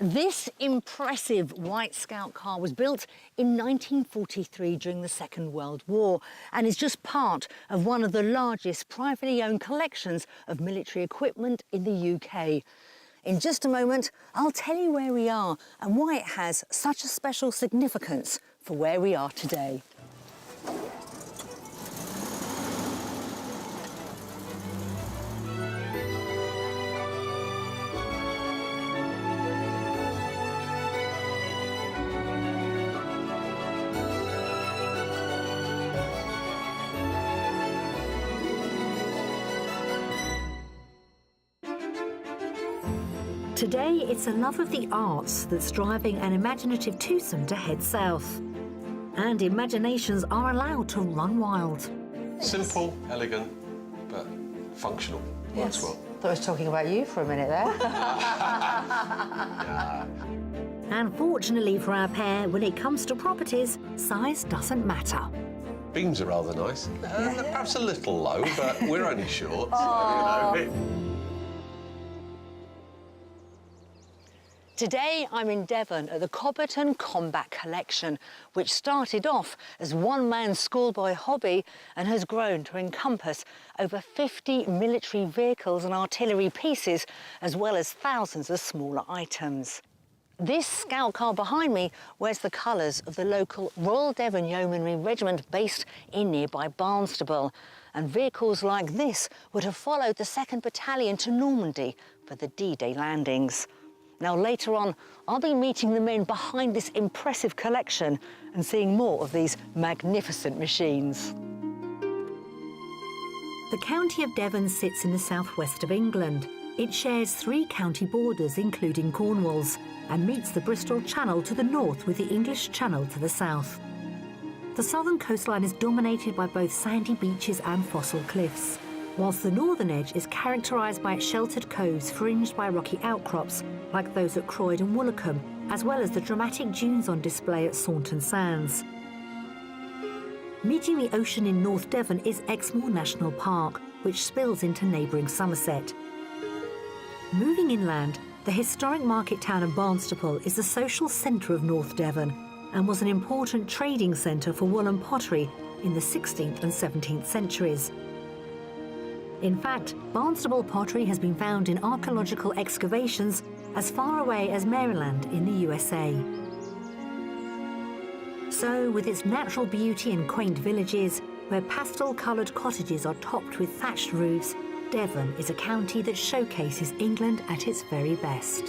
This impressive white Scout car was built in 1943 during the Second World War and is just part of one of the largest privately owned collections of military equipment in the UK. In just a moment, I'll tell you where we are and why it has such a special significance for where we are today. Today, it's a love of the arts that's driving an imaginative twosome to head south. And imaginations are allowed to run wild. Simple, elegant, but functional. Yes. Works well. I thought I was talking about you for a minute there. Yeah. And fortunately for our pair, when it comes to properties, size doesn't matter. Beams are rather nice. Perhaps a little low, but we're only short, so, you know. Today I'm in Devon at the Cobberton Combat Collection, which started off as one man's schoolboy hobby and has grown to encompass over 50 military vehicles and artillery pieces, as well as thousands of smaller items. This Scout car behind me wears the colours of the local Royal Devon Yeomanry Regiment based in nearby Barnstaple, and vehicles like this would have followed the 2nd Battalion to Normandy for the D-Day landings. Now, later on, I'll be meeting the men behind this impressive collection and seeing more of these magnificent machines. The county of Devon sits in the southwest of England. It shares 3 county borders, including Cornwall's, and meets the Bristol Channel to the north with the English Channel to the south. The southern coastline is dominated by both sandy beaches and fossil cliffs, whilst the northern edge is characterised by its sheltered coves fringed by rocky outcrops like those at Croyd and Woolacombe, as well as the dramatic dunes on display at Saunton Sands. Meeting the ocean in North Devon is Exmoor National Park, which spills into neighbouring Somerset. Moving inland, the historic market town of Barnstaple is the social centre of North Devon and was an important trading centre for wool and pottery in the 16th and 17th centuries. In fact, Barnstaple pottery has been found in archaeological excavations as far away as Maryland in the USA. So, with its natural beauty and quaint villages, where pastel-coloured cottages are topped with thatched roofs, Devon is a county that showcases England at its very best.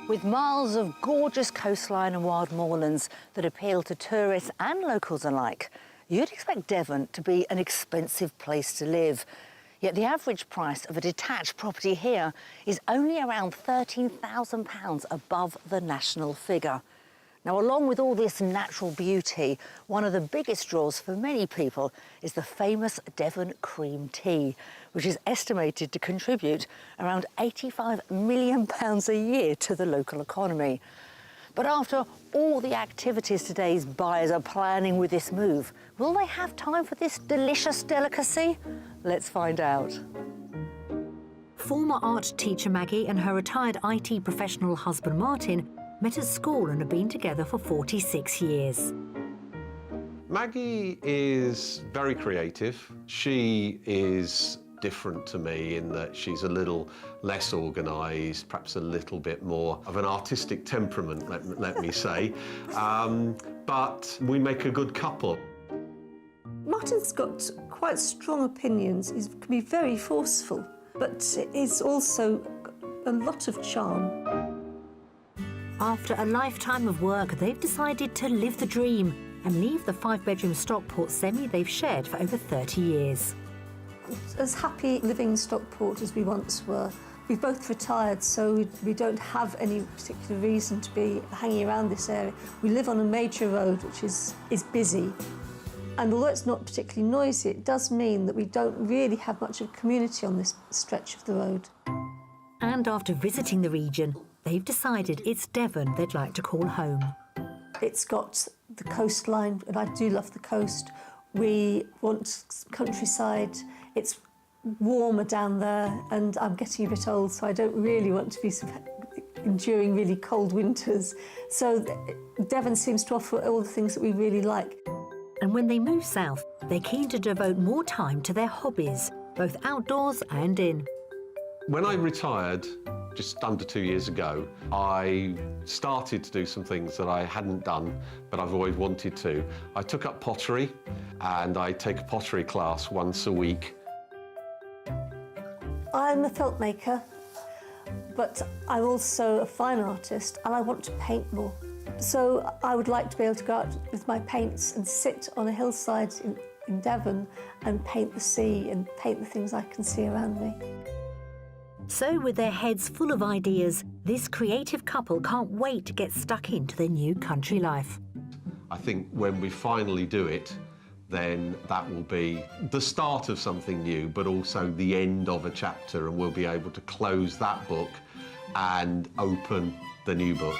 With miles of gorgeous coastline and wild moorlands that appeal to tourists and locals alike, you'd expect Devon to be an expensive place to live. Yet the average price of a detached property here is only around £13,000 above the national figure. Now, along with all this natural beauty, one of the biggest draws for many people is the famous Devon cream tea, which is estimated to contribute around £85 million a year to the local economy. But after all the activities today's buyers are planning with this move, will they have time for this delicious delicacy? Let's find out. Former art teacher Maggie and her retired IT professional husband Martin met at school and have been together for 46 years. Maggie is very creative. She is different to me in that she's a little less organised, perhaps a little bit more of an artistic temperament, let me say. But we make a good couple. Martin's got quite strong opinions. He can be very forceful, but he's also a lot of charm. After a lifetime of work, they've decided to live the dream and leave the 5-bedroom Stockport semi they've shared for over 30 years. As happy living in Stockport as we once were. We've both retired, so we don't have any particular reason to be hanging around this area. We live on a major road which is busy. And although it's not particularly noisy, it does mean that we don't really have much of a community on this stretch of the road. And after visiting the region, they've decided it's Devon they'd like to call home. It's got the coastline, and I do love the coast. We want countryside. It's warmer down there, and I'm getting a bit old, so I don't really want to be enduring really cold winters. So Devon seems to offer all the things that we really like. And when they move south, they're keen to devote more time to their hobbies, both outdoors and in. When I retired just under 2 years ago, I started to do some things that I hadn't done, but I've always wanted to. I took up pottery, and I take a pottery class once a week. I'm a felt maker, but I'm also a fine artist, and I want to paint more. So I would like to be able to go out with my paints and sit on a hillside in Devon and paint the sea and paint the things I can see around me. So with their heads full of ideas, this creative couple can't wait to get stuck into their new country life. I think when we finally do it, then that will be the start of something new, but also the end of a chapter, and we'll be able to close that book and open the new book.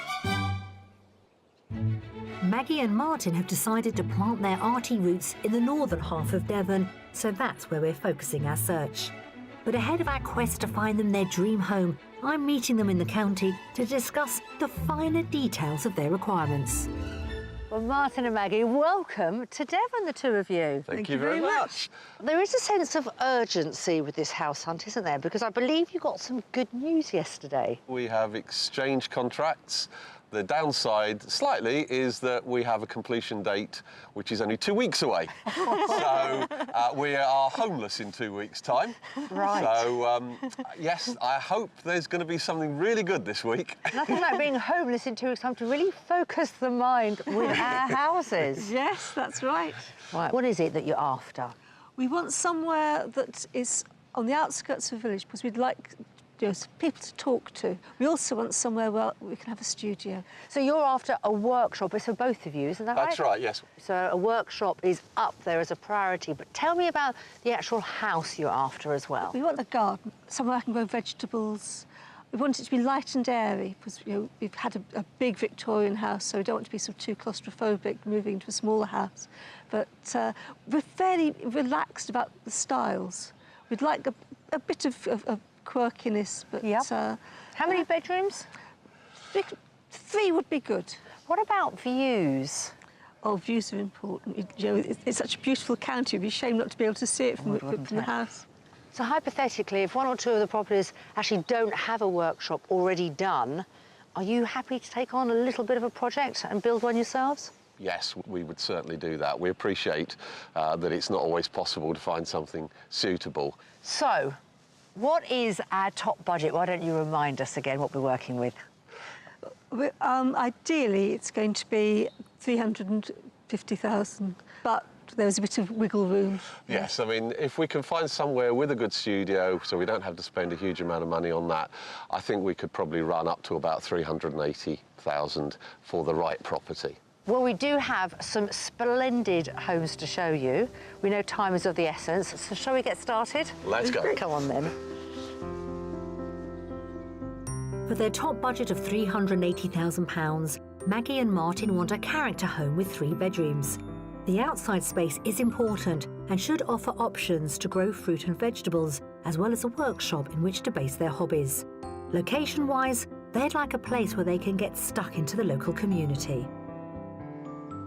Maggie and Martin have decided to plant their arty roots in the northern half of Devon, so that's where we're focusing our search. But ahead of our quest to find them their dream home, I'm meeting them in the county to discuss the finer details of their requirements. Well, Martin and Maggie, welcome to Devon, the two of you. Thank you very much. There is a sense of urgency with this house hunt, isn't there? Because I believe you got some good news yesterday. We have exchange contracts. The downside, slightly, is that we have a completion date which is only 2 weeks away. So we are homeless in 2 weeks' time. Right. So, yes, I hope there's going to be something really good this week. Nothing like being homeless in 2 weeks' time to really focus the mind with our houses. Yes, that's right. Right, what is it that you're after? We want somewhere that is on the outskirts of the village because we'd like people to talk to. We also want somewhere where we can have a studio. So you're after a workshop. It's for both of you, isn't that right? That's right, yes. So a workshop is up there as a priority. But tell me about the actual house you're after as well. We want a garden, somewhere I can grow vegetables. We want it to be light and airy because we've had a big Victorian house, so we don't want to be sort of too claustrophobic moving to a smaller house. But we're fairly relaxed about the styles. We'd like a bit of quirkiness, but yep. How many bedrooms? 3 would be good. What about views? Oh, views are important. It's such a beautiful county. It'd be a shame not to be able to see it from the house. So hypothetically, if 1 or 2 of the properties actually don't have a workshop already done, are you happy to take on a little bit of a project and build one yourselves? Yes, we would certainly do that. We appreciate that it's not always possible to find something suitable. So, what is our top budget? Why don't you remind us again what we're working with? Ideally, it's going to be 350,000, but there's a bit of wiggle room. Yes, I mean, if we can find somewhere with a good studio, so we don't have to spend a huge amount of money on that, I think we could probably run up to about 380,000 for the right property. Well, we do have some splendid homes to show you. We know time is of the essence, so shall we get started? Let's go. Come on then. For their top budget of £380,000, Maggie and Martin want a character home with 3 bedrooms. The outside space is important and should offer options to grow fruit and vegetables, as well as a workshop in which to base their hobbies. Location-wise, they'd like a place where they can get stuck into the local community.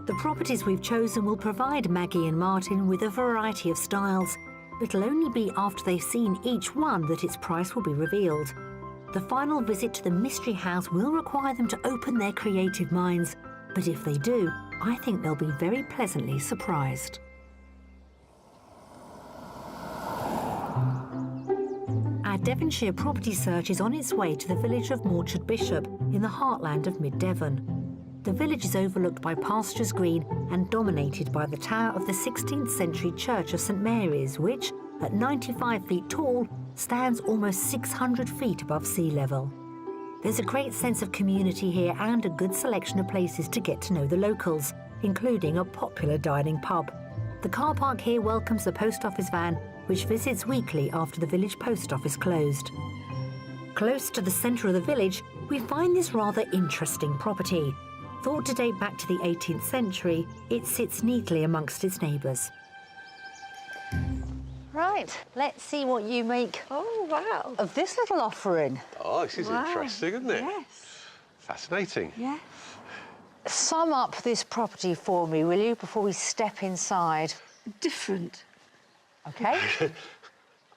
The properties we've chosen will provide Maggie and Martin with a variety of styles. It'll only be after they've seen each one that its price will be revealed. The final visit to the mystery house will require them to open their creative minds, but if they do, I think they'll be very pleasantly surprised. Our Devonshire property search is on its way to the village of Morchard Bishop in the heartland of mid-Devon. The village is overlooked by Pastures Green and dominated by the tower of the 16th century Church of St Mary's, which, at 95 feet tall, stands almost 600 feet above sea level. There's a great sense of community here and a good selection of places to get to know the locals, including a popular dining pub. The car park here welcomes the post office van, which visits weekly after the village post office closed. Close to the centre of the village, we find this rather interesting property. Thought to date back to the 18th century, it sits neatly amongst its neighbours. Right, let's see what you make Oh, wow. of this little offering. Oh, this is interesting, isn't it? Yes. Fascinating. Yes. Sum up this property for me, will you, before we step inside? Different. OK?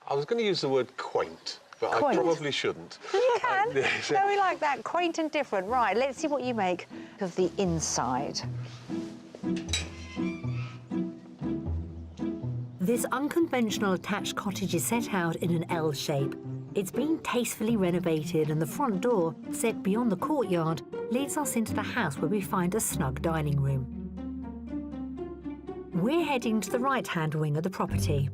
I was going to use the word quaint, but I Quaint. probably shouldn't. You can. Yes. No, we like that. Quaint and different. Right, let's see what you make of the inside. This unconventional attached cottage is set out in an L shape. It's been tastefully renovated, and the front door, set beyond the courtyard, leads us into the house where we find a snug dining room. We're heading to the right-hand wing of the property.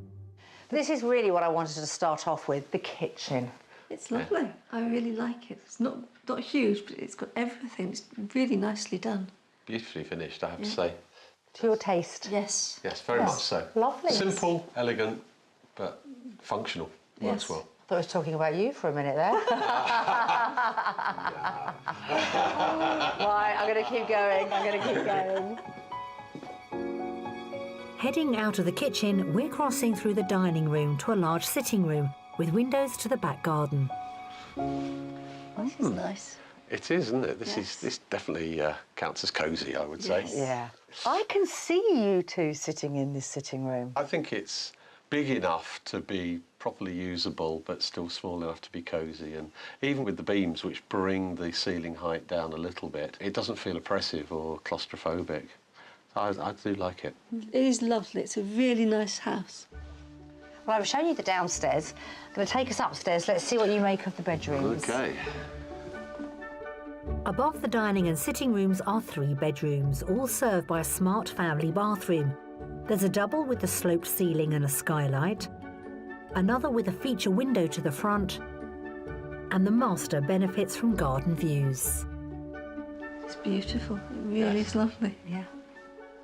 This is really what I wanted to start off with, the kitchen. It's lovely. I really like it. It's not huge, but it's got everything. It's really nicely done. Beautifully finished, I have to say. To your taste? Yes. Yes, very much so. Lovely. Simple, elegant, but functional. Works Yes. well. I thought I was talking about you for a minute there. Right, I'm going to keep going. I'm going to keep going. Heading out of the kitchen, we're crossing through the dining room to a large sitting room with windows to the back garden. This is nice. It is, isn't it? Yes. This definitely counts as cosy, I would say. Yes. Yeah. I can see you two sitting in this sitting room. I think it's big enough to be properly usable, but still small enough to be cosy. And even with the beams, which bring the ceiling height down a little bit, it doesn't feel oppressive or claustrophobic. I do like it. It is lovely. It's a really nice house. Well, I've shown you the downstairs. I'm going to take us upstairs. Let's see what you make of the bedrooms. Okay. Above the dining and sitting rooms are 3 bedrooms, all served by a smart family bathroom. There's a double with a sloped ceiling and a skylight, another with a feature window to the front, and the master benefits from garden views. It's beautiful. It really is lovely. Yeah.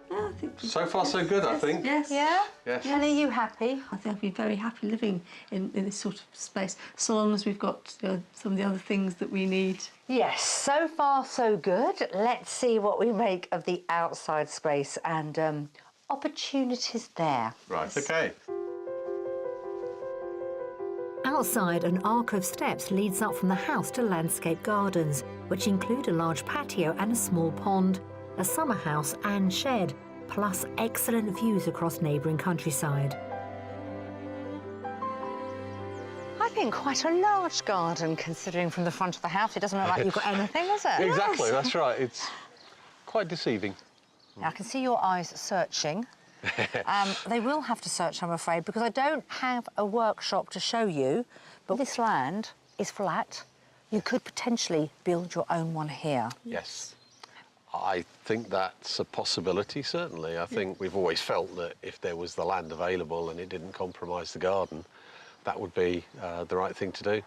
Yeah, I think. So far, so good, I think. Yes. Yeah? Yes. And are you happy? I think I'd be very happy living in this sort of space, so long as we've got some of the other things that we need. Yes, so far so good. Let's see what we make of the outside space and opportunities there. Right, okay. Outside, an arc of steps leads up from the house to landscape gardens, which include a large patio and a small pond, a summer house and shed, plus excellent views across neighbouring countryside. I think quite a large garden, considering from the front of the house. It doesn't look like you've got anything, does it? Exactly, that's right. It's quite deceiving. Now, I can see your eyes searching. They will have to search, I'm afraid, because I don't have a workshop to show you, but this land is flat. You could potentially build your own one here. Yes. I think that's a possibility, certainly. I think we've always felt that if there was the land available and it didn't compromise the garden, that would be the right thing to do.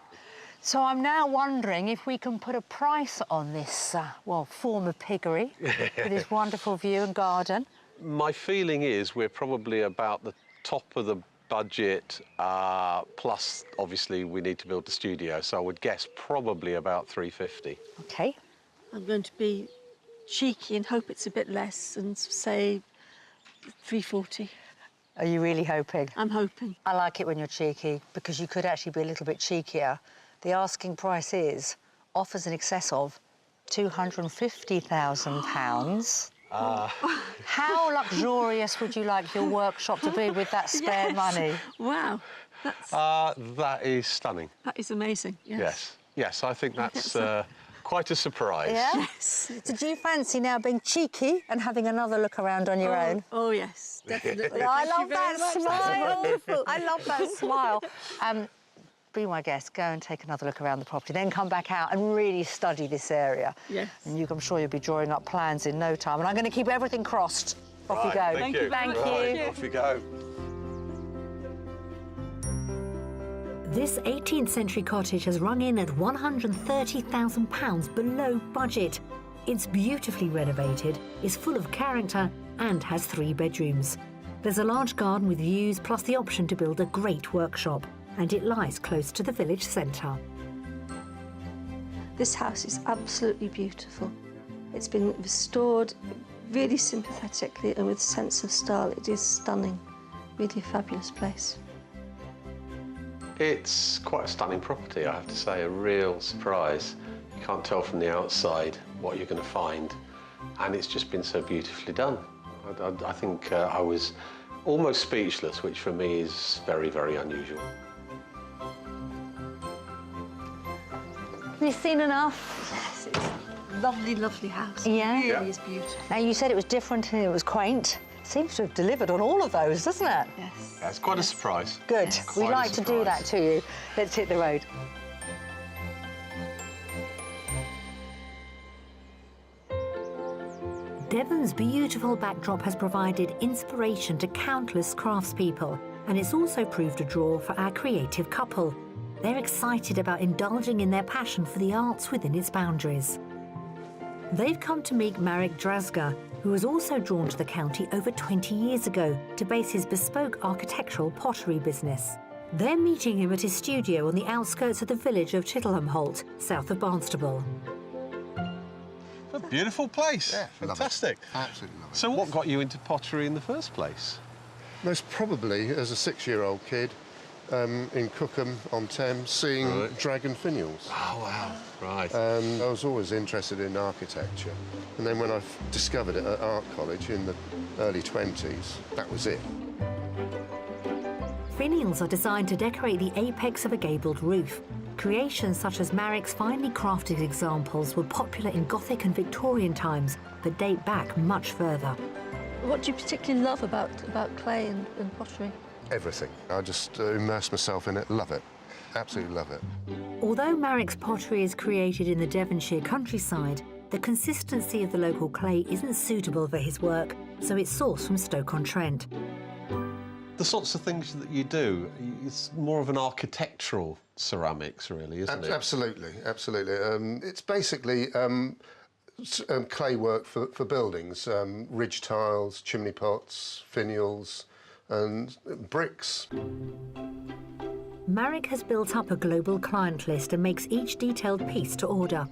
So I'm now wondering if we can put a price on this, former piggery with this wonderful view and garden. My feeling is we're probably about the top of the budget, plus obviously we need to build the studio, so I would guess probably about 350. OK. I'm going to be cheeky and hope it's a bit less and say 340. Are you really hoping? I'm hoping. I like it when you're cheeky, because you could actually be a little bit cheekier. The asking price is offers in excess of £250,000. How luxurious would you like your workshop to be with that spare money? Wow. That is stunning. That is amazing. Yes. Yes, I think that's so. quite a surprise. Yeah? Yes. Did you fancy now being cheeky and having another look around on your own? Oh, yes, definitely. I Thank you love very that much. smile. I love that smile. Be my guest, go and take another look around the property, then come back out and really study this area. Yes. And I'm sure you'll be drawing up plans in no time. And I'm going to keep everything crossed. Off you go. Thank you. Thank you. Right, off you go. This 18th century cottage has rung in at £130,000 below budget. It's beautifully renovated, is full of character and has 3 bedrooms. There's a large garden with views, plus the option to build a great workshop, and it lies close to the village centre. This house is absolutely beautiful. It's been restored really sympathetically and with a sense of style. It is stunning. Really a fabulous place. It's quite a stunning property, I have to say, a real surprise. You can't tell from the outside what you're going to find, and it's just been so beautifully done. I think I was almost speechless, which for me is very, very unusual. Have you seen enough? Yes, it's a lovely, lovely house. Yeah? It really Yeah. is beautiful. Now, you said it was different and it was quaint. Seems to have delivered on all of those, doesn't it? Yes. That's quite a surprise. Good. Yes. We Quite a like to do that surprise. to you. Let's hit the road. Devon's beautiful backdrop has provided inspiration to countless craftspeople, and it's also proved a draw for our creative couple. They're excited about indulging in their passion for the arts within its boundaries. They've come to meet Marek Drazga, who was also drawn to the county over 20 years ago to base his bespoke architectural pottery business. They're meeting him at his studio on the outskirts of the village of Chittlehamholt, south of Barnstaple. A beautiful place. Yeah, love it. Fantastic. Absolutely love it. So what got you into pottery in the first place? Most probably as a 6-year-old kid in Cookham-on-Thames, seeing Right. dragon finials. Oh, wow. Right. I was always interested in architecture. And then when I discovered it at art college in the early 20s, that was it. Finials are designed to decorate the apex of a gabled roof. Creations such as Marek's finely crafted examples were popular in Gothic and Victorian times, but date back much further. What do you particularly love about clay and pottery? Everything. I just immerse myself in it, love it. Absolutely love it. Although Marek's pottery is created in the Devonshire countryside, the consistency of the local clay isn't suitable for his work, so it's sourced from Stoke-on-Trent. The sorts of things that you do, it's more of an architectural ceramics, really, isn't it? Absolutely, absolutely. It's basically clay work for buildings, ridge tiles, chimney pots, finials, and bricks. Marek has built up a global client list and makes each detailed piece to order.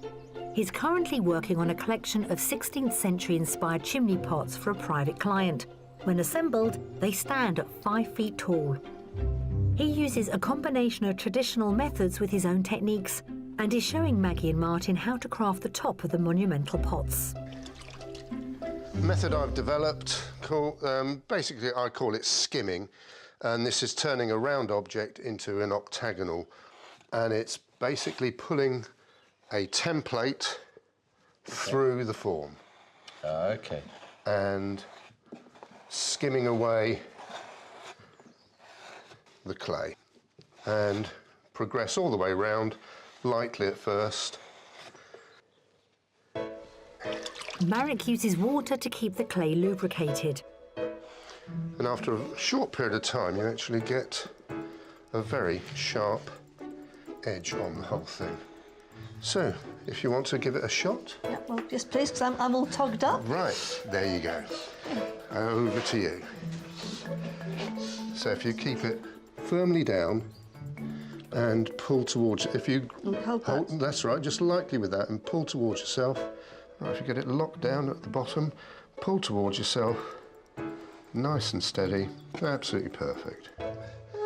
He's currently working on a collection of 16th century inspired chimney pots for a private client. When assembled, they stand at 5 feet tall. He uses a combination of traditional methods with his own techniques and is showing Maggie and Martin how to craft the top of the monumental pots. The method I've developed, basically I call it skimming, and this is turning a round object into an octagonal, and it's basically pulling a template through the form. Okay. And skimming away the clay and progress all the way round, lightly at first. Marek uses water to keep the clay lubricated. And after a short period of time, you actually get a very sharp edge on the whole thing. So, if you want to give it a shot. Yeah, well, yes, please, because I'm all togged up. Right, there you go. Over to you. So if you keep it firmly down and pull towards, if you Hold that. that's right, just lightly with that and pull towards yourself. Right, if you get it locked down at the bottom, pull towards yourself, nice and steady, absolutely perfect.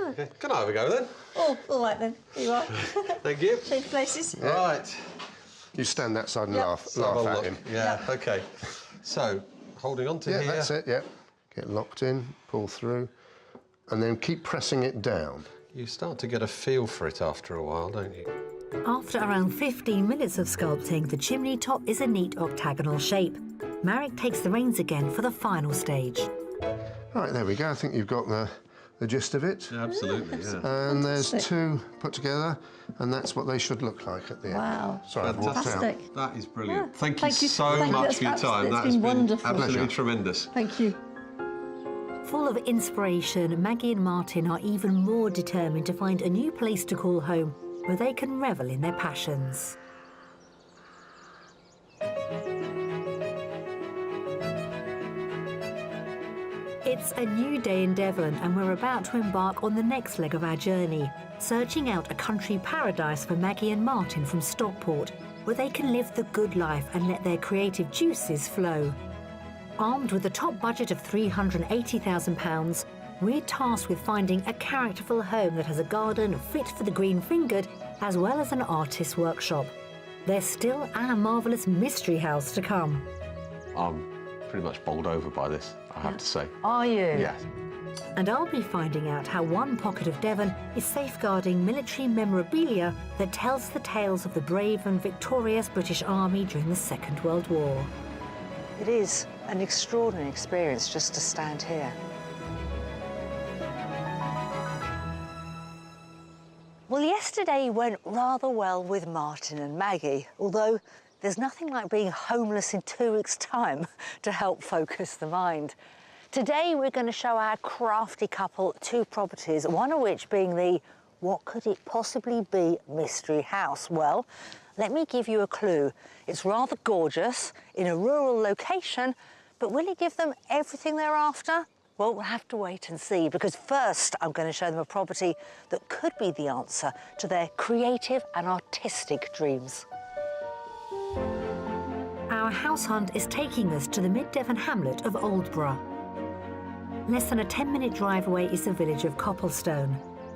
Okay. Can I have a go then? Oh, all right then. Here you are. Thank you. Change places. Right. You stand that side and Yep. laugh Have a at look. him. Yeah, okay. So, holding on to Yeah, here. that's it, yeah. Get locked in, pull through, and then keep pressing it down. You start to get a feel for it after a while, don't you? After around 15 minutes of sculpting, the chimney top is a neat octagonal shape. Marek takes the reins again for the final stage. Right, there we go. I think you've got the gist of it. Absolutely, yeah. And there's Fantastic. 2 put together, and that's what they should look like at the end. Wow. Sorry, I've walked out. Fantastic. That is brilliant. Yeah. Thank you Thank you. so Thank you. much That's for your time. absolutely- That it's has been been wonderful. absolutely Pleasure. tremendous. Thank you. Full of inspiration, Maggie and Martin are even more determined to find a new place to call home where they can revel in their passions. It's a new day in Devon, and we're about to embark on the next leg of our journey, searching out a country paradise for Maggie and Martin from Stockport, where they can live the good life and let their creative juices flow. Armed with a top budget of £380,000, we're tasked with finding a characterful home that has a garden fit for the green-fingered, as well as an artist's workshop. There's still our marvellous mystery house to come. I'm pretty much bowled over by this, I have to say. Are you? Yes. And I'll be finding out how one pocket of Devon is safeguarding military memorabilia that tells the tales of the brave and victorious British Army during the Second World War. It is an extraordinary experience just to stand here. Well, yesterday went rather well with Martin and Maggie, although there's nothing like being homeless in 2 weeks' time to help focus the mind. Today we're going to show our crafty couple 2 properties, one of which being the what could it possibly be mystery house. Well, let me give you a clue. It's rather gorgeous in a rural location, but will it give them everything they're after? Well, we'll have to wait and see, because first I'm going to show them a property that could be the answer to their creative and artistic dreams. Our house hunt is taking us to the mid-Devon hamlet of Aldborough. Less than a 10-minute drive away is the village of Copplestone.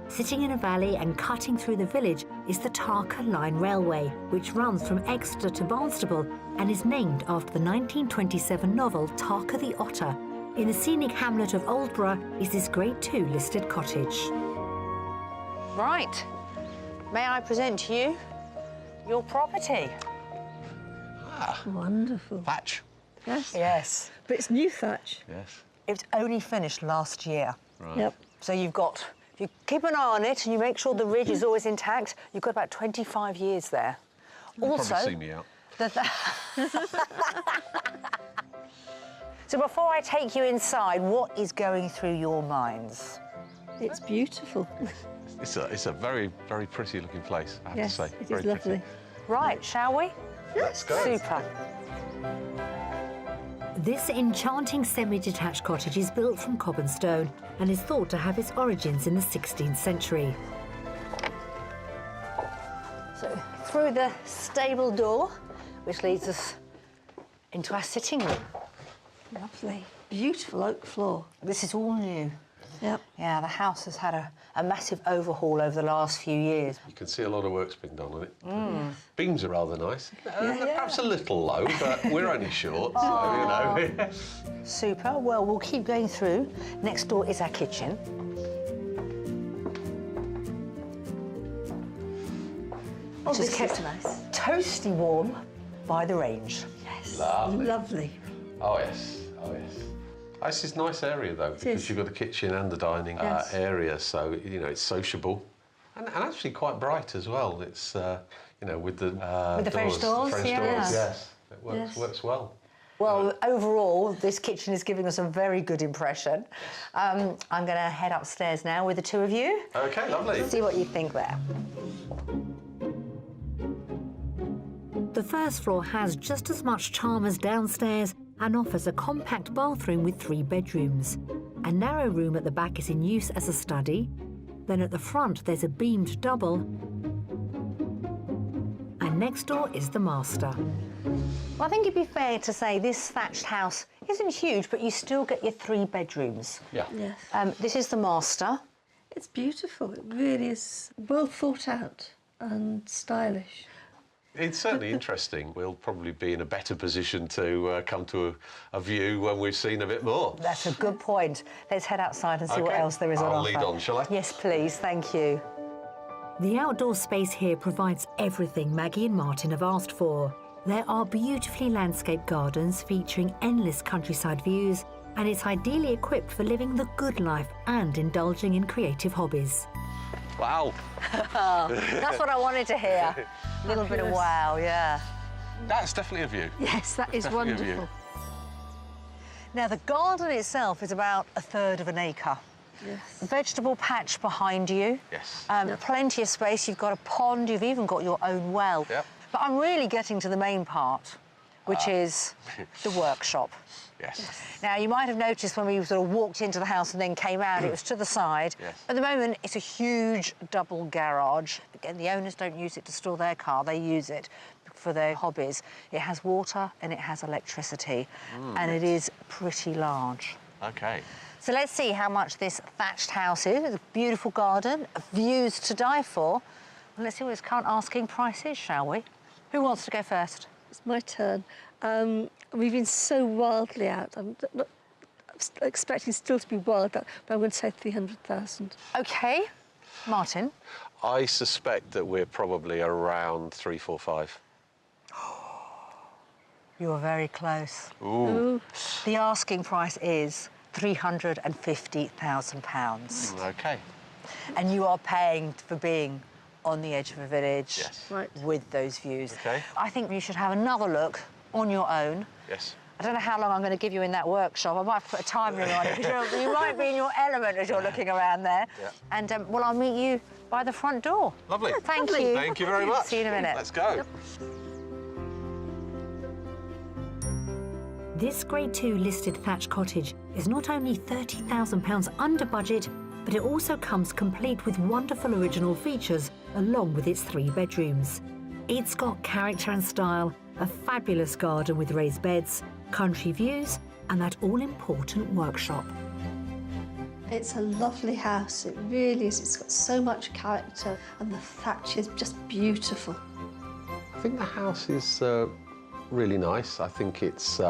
Sitting in a valley and cutting through the village is the Tarka Line Railway, which runs from Exeter to Barnstaple and is named after the 1927 novel Tarka the Otter. In the scenic hamlet of Aldborough is this Grade 2 listed cottage. Right. May I present to you your property? Wonderful. Thatch. Yes. Yes. But it's new thatch. Yes. It was only finished last year. Right. Yep. So you've got, if you keep an eye on it and you make sure the ridge is always intact, you've got about 25 years there. You'll probably see me out. So before I take you inside, what is going through your minds? It's beautiful. It's a very, very pretty looking place, I have Yes, to say. it Very is lovely. pretty. Right, shall we? Let's go. Super. This enchanting semi-detached cottage is built from cob stone and is thought to have its origins in the 16th century. So through the stable door, which leads us into our sitting room. Lovely. Beautiful oak floor. This is all new. Yep. Yeah, the house has had a massive overhaul over the last few years. You can see a lot of work's been done on it. Beams are rather nice. Yeah. Perhaps a little low, but we're only short, so, you know. Super. Well, we'll keep going through. Next door is our kitchen. Oh, Which is this kept is nice. toasty warm by the range. Yes. Lovely. Lovely. Oh, yes. Oh, yes. This is a nice area, though, because is. you've got the kitchen and the dining Yes. area, so, you know, it's sociable. And actually quite bright as well. It's, you know, with the French doors, French yeah. doors, yes. It Yes. works well. Well, overall, this kitchen is giving us a very good impression. I'm going to head upstairs now with the 2 of you. OK, lovely. See what you think there. The first floor has just as much charm as downstairs and offers a compact bathroom with 3 bedrooms. A narrow room at the back is in use as a study. Then at the front there's a beamed double. And next door is the master. Well, I think it'd be fair to say this thatched house isn't huge, but you still get your 3 bedrooms. Yeah. Yes. This is the master. It's beautiful. It really is well thought out and stylish. It's certainly interesting. We'll probably be in a better position to come to a view when we've seen a bit more. That's a good point. Let's head outside and see what Okay. else there is on I'll offer. lead on, shall I? Yes, please. Thank you. The outdoor space here provides everything Maggie and Martin have asked for. There are beautifully landscaped gardens featuring endless countryside views, and it's ideally equipped for living the good life and indulging in creative hobbies. Wow. That's what I wanted to hear. A little bit of wow, yeah. That's definitely a view. Yes, that is Definitely a view. wonderful. Now, the garden itself is about 1/3 of an acre. Yes. Vegetable patch behind you. Yes. Plenty of space. You've got a pond. You've even got your own well. Yep. But I'm really getting to the main part, which is the workshop. Yes. Now, you might have noticed when we sort of walked into the house and then came out, it was to the side. Yes. At the moment, it's a huge double garage. Again, the owners don't use it to store their car. They use it for their hobbies. It has water and it has electricity, and it is pretty large. OK. So let's see how much this thatched house is. It's a beautiful garden, views to die for. Well, let's see what its current asking price is, shall we? Who wants to go first? It's my turn. We've been so wildly out. I'm not expecting still to be wild out, but I'm going to say 300,000. OK. Martin? I suspect that we're probably around 345. You are very close. Ooh. The asking price is £350,000. OK. And you are paying for being on the edge of a village Yes. Right. with those views. OK. I think you should have another look on your own. Yes. I don't know how long I'm going to give you in that workshop. I might have to put a time limit on it because you might be in your element as you're looking around there. Yeah. And, well, I'll meet you by the front door. Lovely. Thank you. Thank you very much. See you in a minute. Let's go. This Grade 2 listed thatched cottage is not only £30,000 under budget, but it also comes complete with wonderful original features along with its 3 bedrooms. It's got character and style, a fabulous garden with raised beds, country views, and that all-important workshop. It's a lovely house, it really is. It's got so much character and the thatch is just beautiful. I think the house is really nice. I think it's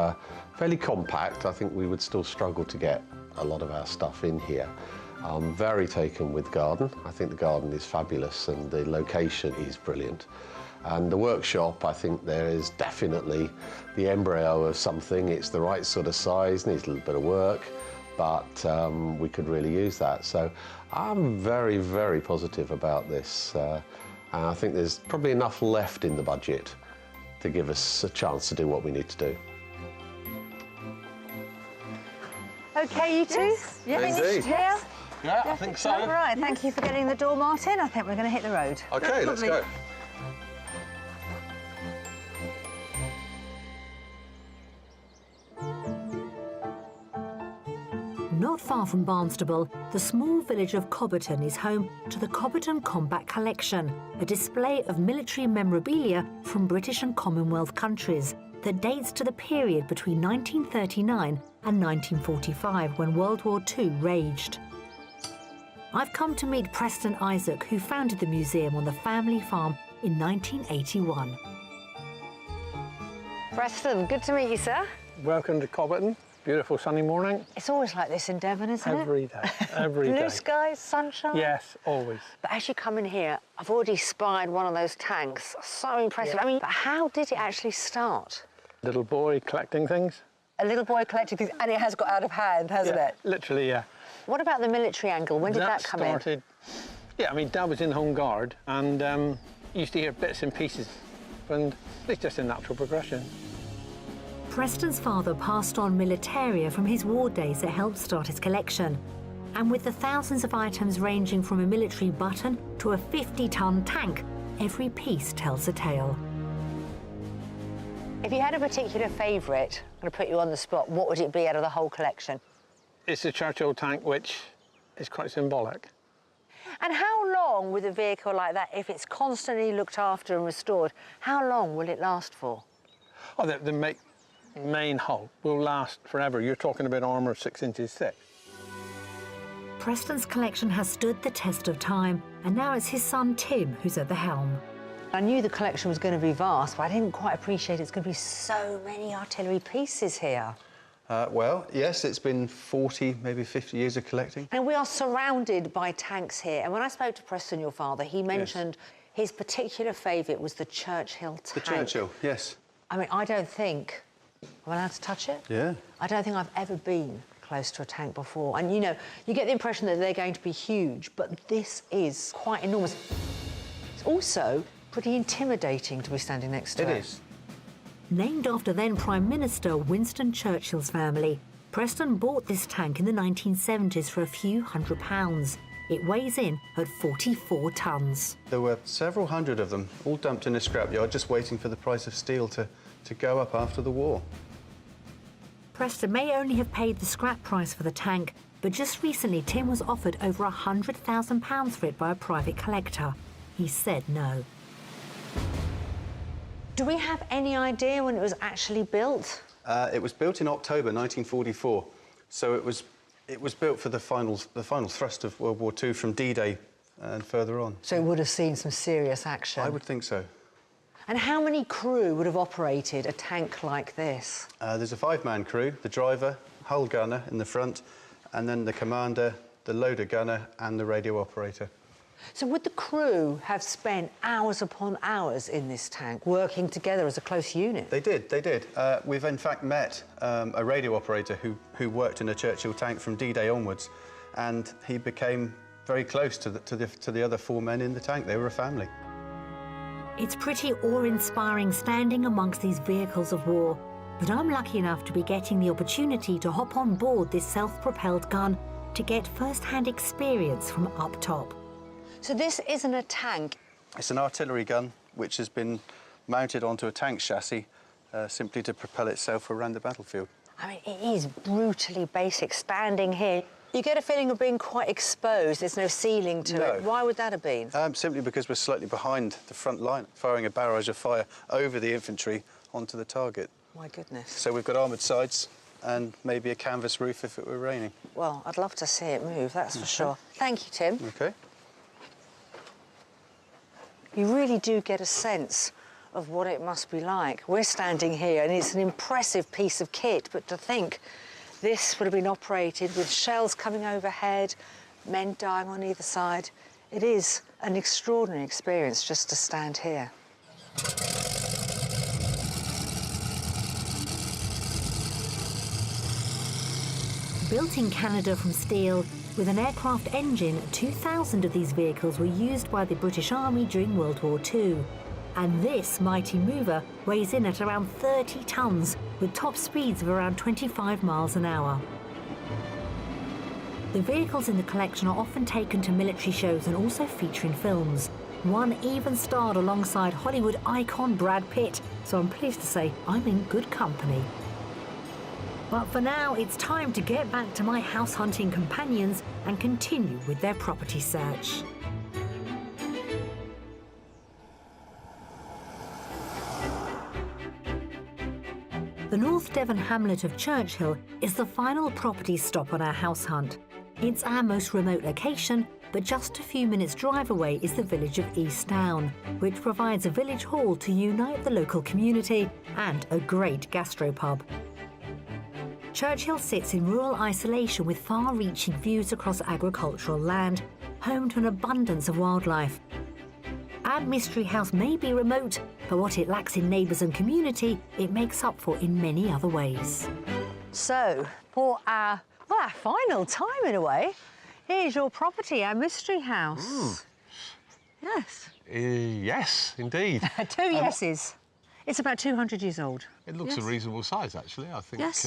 fairly compact. I think we would still struggle to get a lot of our stuff in here. I'm very taken with garden. I think the garden is fabulous and the location is brilliant. And the workshop, I think there is definitely the embryo of something. It's the right sort of size, needs a little bit of work, but we could really use that. So I'm very, very positive about this. And I think there's probably enough left in the budget to give us a chance to do what we need to do. OK, you two? You Indeed. here? Yeah, I think so. All right, thank you for getting the door, Martin. I think we're going to hit the road. OK, let's go. Not far from Barnstaple, the small village of Cobberton is home to the Cobberton Combat Collection, a display of military memorabilia from British and Commonwealth countries that dates to the period between 1939 and 1945 when World War II raged. I've come to meet Preston Isaac, who founded the museum on the family farm in 1981. Preston, good to meet you, sir. Welcome to Cobberton. Beautiful sunny morning. It's always like this in Devon, isn't it? Every day, every day. Blue skies, sunshine. Yes, always. But as you come in here, I've already spied one of those tanks. So impressive. Yeah. I mean, but how did it actually start? Little boy collecting things. A little boy collecting things, and it has got out of hand, hasn't Yeah, it? literally, yeah. What about the military angle? When did that come started, Yeah, I mean, Dad was in Home Guard, and used to hear bits and pieces, and it's just a natural progression. Preston's father passed on militaria from his war days that helped start his collection. And with the thousands of items ranging from a military button to a 50-ton tank, every piece tells a tale. in? If you had a particular favourite, I'm going to put you on the spot, what would it be out of the whole collection? It's a Churchill tank, which is quite symbolic. And how long, with a vehicle like that, if it's constantly looked after and restored, how long will it last for? Oh, the main hull will last forever. You're talking about armour 6 inches thick. Preston's collection has stood the test of time, and now it's his son Tim who's at the helm. I knew the collection was going to be vast, but I didn't quite appreciate it's going to be so many artillery pieces here. Well, yes, it's been 40, maybe 50 years of collecting. And we are surrounded by tanks here. And when I spoke to Preston, your father, he mentioned his particular favourite was the Churchill tank. The Churchill, yes. I mean, I don't think... Am I allowed to touch it? Yeah. I don't think I've ever been close to a tank before. And, you know, you get the impression that they're going to be huge, but this is quite enormous. It's also pretty intimidating to be standing next to it. It is. Named after then Prime Minister Winston Churchill's family, Preston bought this tank in the 1970s for a few £100. It weighs in at 44 tons. There were several hundred of them, all dumped in a scrapyard, just waiting for the price of steel to go up after the war. Preston may only have paid the scrap price for the tank, but just recently Tim was offered over £100,000 for it by a private collector. He said no. Do we have any idea when it was actually built? It was built in October 1944. So it was built for the final thrust of World War II from D-Day and further on. So it would have seen some serious action. I would think so. And how many crew would have operated a tank like this? There's a 5-man crew, the driver, hull gunner in the front, and then the commander, the loader gunner, and the radio operator. So would the crew have spent hours upon hours in this tank, working together as a close unit? They did. We've in fact met a radio operator who worked in a Churchill tank from D-Day onwards, and he became very close to the other 4 men in the tank. They were a family. It's pretty awe-inspiring standing amongst these vehicles of war, but I'm lucky enough to be getting the opportunity to hop on board this self-propelled gun to get first-hand experience from up top. So this isn't a tank. It's an artillery gun which has been mounted onto a tank chassis simply to propel itself around the battlefield. I mean, it is brutally basic. Standing here, you get a feeling of being quite exposed. There's no ceiling to it. Why would that have been? Simply because we're slightly behind the front line, firing a barrage of fire over the infantry onto the target. My goodness. So we've got armoured sides and maybe a canvas roof if it were raining. Well, I'd love to see it move, that's for sure. Thank you, Tim. OK. You really do get a sense of what it must be like. We're standing here and it's an impressive piece of kit, but to think this would have been operated with shells coming overhead, men dying on either side. It is an extraordinary experience just to stand here. Built in Canada from steel, with an aircraft engine, 2,000 of these vehicles were used by the British Army during World War II. And this mighty mover weighs in at around 30 tonnes, with top speeds of around 25 miles an hour. The vehicles in the collection are often taken to military shows and also feature in films. One even starred alongside Hollywood icon Brad Pitt, so I'm pleased to say I'm in good company. But for now, it's time to get back to my house hunting companions and continue with their property search. The North Devon hamlet of Churchill is the final property stop on our house hunt. It's our most remote location, but just a few minutes' drive away is the village of East Down, which provides a village hall to unite the local community and a great gastropub. Churchill sits in rural isolation with far-reaching views across agricultural land, home to an abundance of wildlife. Our mystery house may be remote, but what it lacks in neighbours and community, it makes up for in many other ways. So, for our final time in a way, here's your property, our mystery house. Yes. Yes, indeed. 2 yeses. It's about 200 years old. It looks a reasonable size, actually. I think Yes.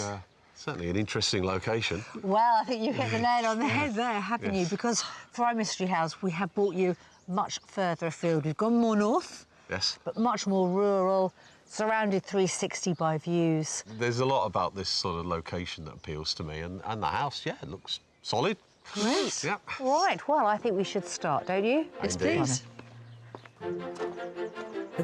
certainly an interesting location. Well, I think you hit the nail on the head there, haven't you? Because for our mystery house, we have brought you much further afield. We've gone more north, Yes. but much more rural, surrounded 360 by views. There's a lot about this sort of location that appeals to me, and the house, yeah, it looks solid. Great. Yeah. Right, well, I think we should start, don't you? Yes, Indeed. please.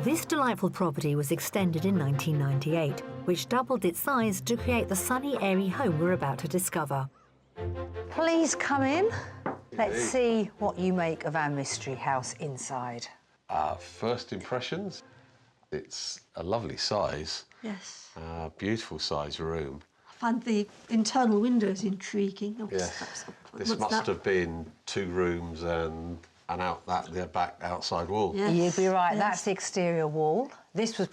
This delightful property was extended in 1998, which doubled its size to create the sunny, airy home we're about to discover. Please come in. Let's see what you make of our mystery house inside. First impressions, it's a lovely size, Yes. beautiful size room. I find the internal windows intriguing. Yes. This must have been 2 rooms and out the back outside wall. Yes. You'd be right, Yes. that's the exterior wall. This was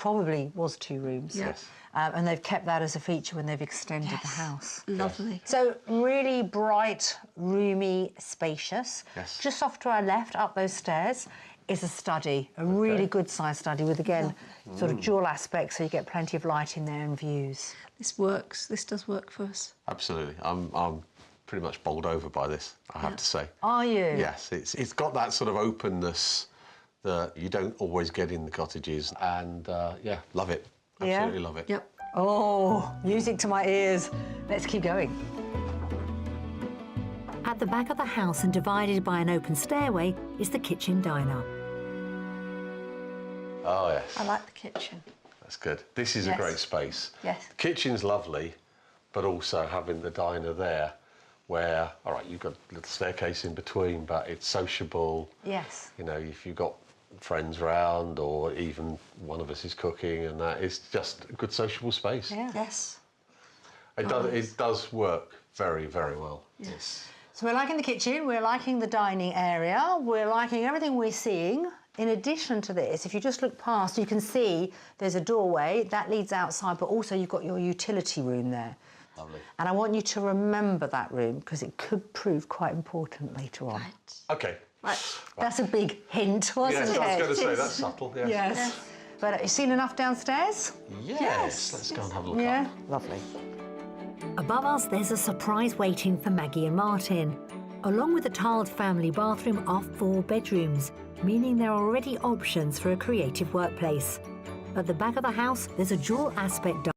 2 rooms. Yes. And they've kept that as a feature when they've extended the Yes. house. Lovely. So really bright, roomy, spacious. Yes. Just off to our left, up those stairs, is a study, a really good sized study with, again, sort of dual aspects, so you get plenty of light in there and views. This works. This does work for us. Absolutely. I'm pretty much bowled over by this, I have to say. Are you? Yes, it's got that sort of openness that you don't always get in the cottages, and yeah, love it. Absolutely love it. Yep. Oh, music to my ears. Let's keep going. At the back of the house and divided by an open stairway is the kitchen diner. Oh, yes. I like the kitchen. That's good. This is a Yes. great space. Yes. The kitchen's lovely, but also having the diner there where, all right, you've got a little staircase in between, but it's sociable. Yes. You know, if you've got friends round or even one of us is cooking and that, it's just a good sociable space. Yeah. Yes. It does work very, very well. Yes. So we're liking the kitchen, we're liking the dining area, we're liking everything we're seeing. In addition to this, if you just look past, you can see there's a doorway that leads outside, but also you've got your utility room there. Lovely. And I want you to remember that room because it could prove quite important later on. Right. Okay. Right. That's a big hint, wasn't Yes, it? I was going to say, that's subtle, yes. Yes. But you've seen enough downstairs? Yes. Let's go and have a look Yeah. up. Lovely. Above us, there's a surprise waiting for Maggie and Martin. Along with the tiled family bathroom are 4 bedrooms, meaning there are already options for a creative workplace. At the back of the house, there's a dual aspect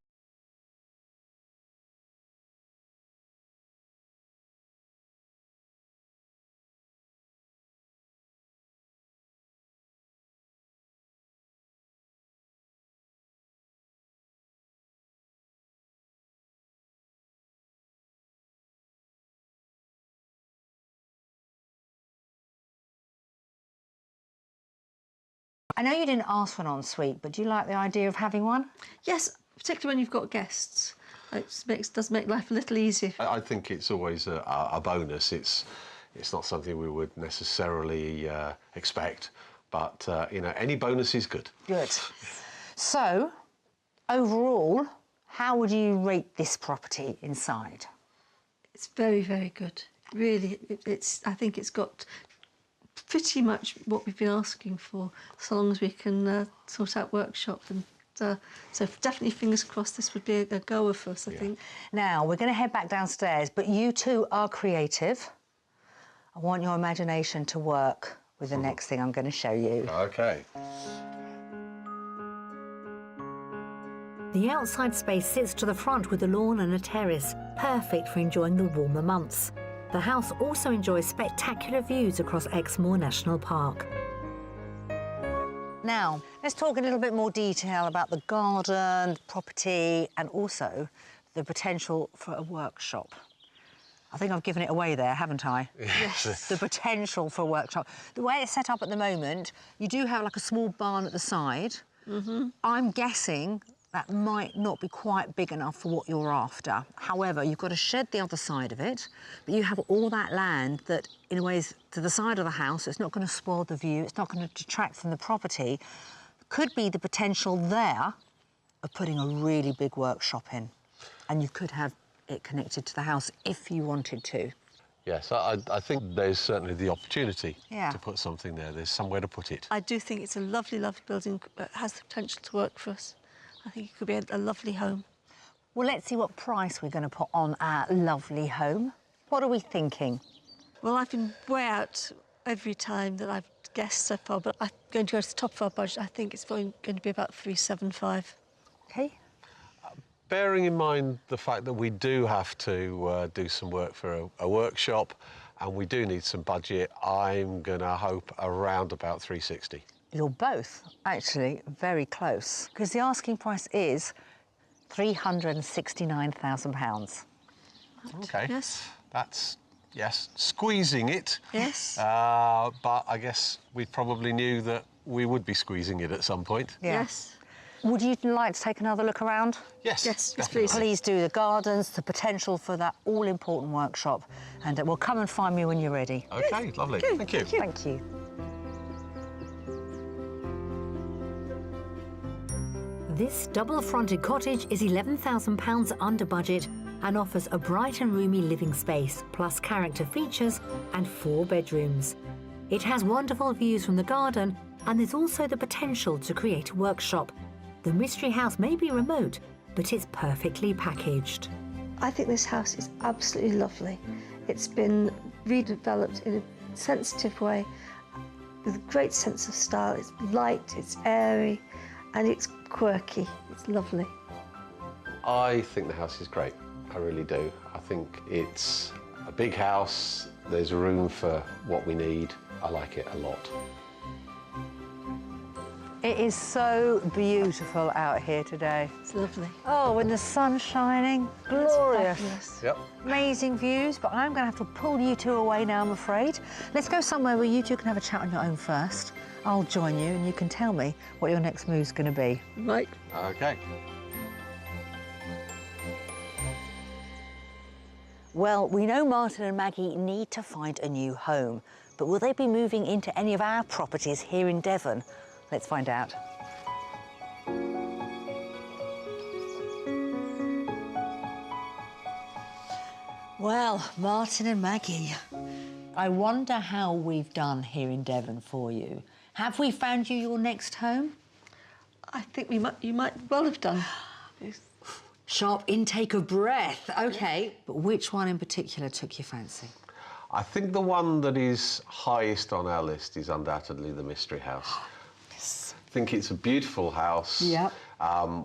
I know you didn't ask for an ensuite, but do you like the idea of having one? Yes, particularly when you've got guests. It does make life a little easier. I think it's always a bonus. It's not something we would necessarily expect, but you know, any bonus is good. Good. So, overall, how would you rate this property inside? It's very, very good. Really, I think it's got pretty much what we've been asking for, so long as we can sort out workshop. And so definitely fingers crossed this would be a goer for us, I think. Now, we're going to head back downstairs, but you two are creative. I want your imagination to work with the next thing I'm going to show you. Okay. The outside space sits to the front with a lawn and a terrace, perfect for enjoying the warmer months. The house also enjoys spectacular views across Exmoor National Park. Now, let's talk a little bit more detail about the garden, the property, and also the potential for a workshop. I think I've given it away there, haven't I? Yes. The potential for a workshop. The way it's set up at the moment, you do have like a small barn at the side. I'm guessing that might not be quite big enough for what you're after. However, you've got to shed the other side of it, but you have all that land that, in a way, is to the side of the house. It's not going to spoil the view. It's not going to detract from the property. Could be the potential there of putting a really big workshop in, and you could have it connected to the house if you wanted to. Yes, I think there's certainly the opportunity Yeah. to put something there. There's somewhere to put it. I do think it's a lovely, lovely building. It has the potential to work for us. I think it could be a lovely home. Well, let's see what price we're going to put on our lovely home. What are we thinking? Well, I've been way out every time that I've guessed so far, but I'm going to go to the top of our budget. I think it's going to be about 375. OK? Bearing in mind the fact that we do have to do some work for a workshop and we do need some budget, I'm going to hope around about 360. You're both actually very close, because the asking price is £369,000. OK. Yes. That's, yes, squeezing it. Yes. But I guess we probably knew that we would be squeezing it at some point. Yeah. Yes. Would you like to take another look around? Yes, Yes, definitely. please. Please do. The gardens, the potential for that all-important workshop. And we'll come and find me when you're ready. OK, lovely. Thank you. Thank you. This double-fronted cottage is £11,000 under budget and offers a bright and roomy living space, plus character features and 4 bedrooms. It has wonderful views from the garden, and there's also the potential to create a workshop. The mystery house may be remote, but it's perfectly packaged. I think this house is absolutely lovely. It's been redeveloped in a sensitive way with a great sense of style. It's light, it's airy, and it's quirky. It's lovely. I think the house is great. I really do. I think it's a big house. There's room for what we need. I like it a lot. It is so beautiful out here today. It's lovely. Oh, when the sun's shining, glorious. Fabulous. Yep. Amazing views, but I'm going to have to pull you two away now, I'm afraid. Let's go somewhere where you two can have a chat on your own first. I'll join you and you can tell me what your next move's going to be. Right. OK. Well, we know Martin and Maggie need to find a new home, but will they be moving into any of our properties here in Devon? Let's find out. Well, Martin and Maggie, I wonder how we've done here in Devon for you. Have we found you your next home? I think you might well have done. Sharp intake of breath. OK, but which one in particular took your fancy? I think the one that is highest on our list is undoubtedly the Mystery House. Yes. I think it's a beautiful house. Yep.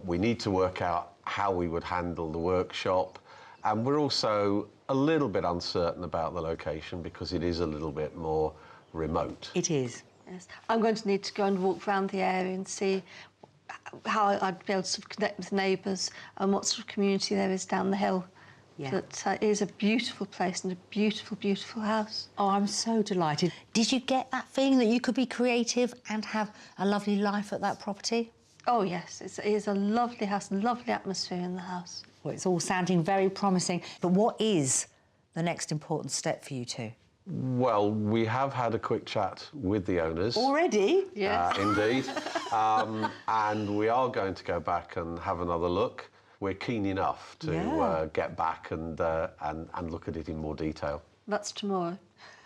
We need to work out how we would handle the workshop. And we're also a little bit uncertain about the location because it is a little bit more remote. It is. Yes. I'm going to need to go and walk around the area and see how I'd be able to sort of connect with neighbours and what sort of community there is down the hill. Yeah. But it is a beautiful place and a beautiful, beautiful house. Oh, I'm so delighted. Did you get that feeling that you could be creative and have a lovely life at that property? Oh, yes. It is a lovely house, lovely atmosphere in the house. Well, it's all sounding very promising. But what is the next important step for you two? Well, we have had a quick chat with the owners. Already? Yes. Indeed. And we are going to go back and have another look. We're keen enough to get back and look at it in more detail. That's tomorrow.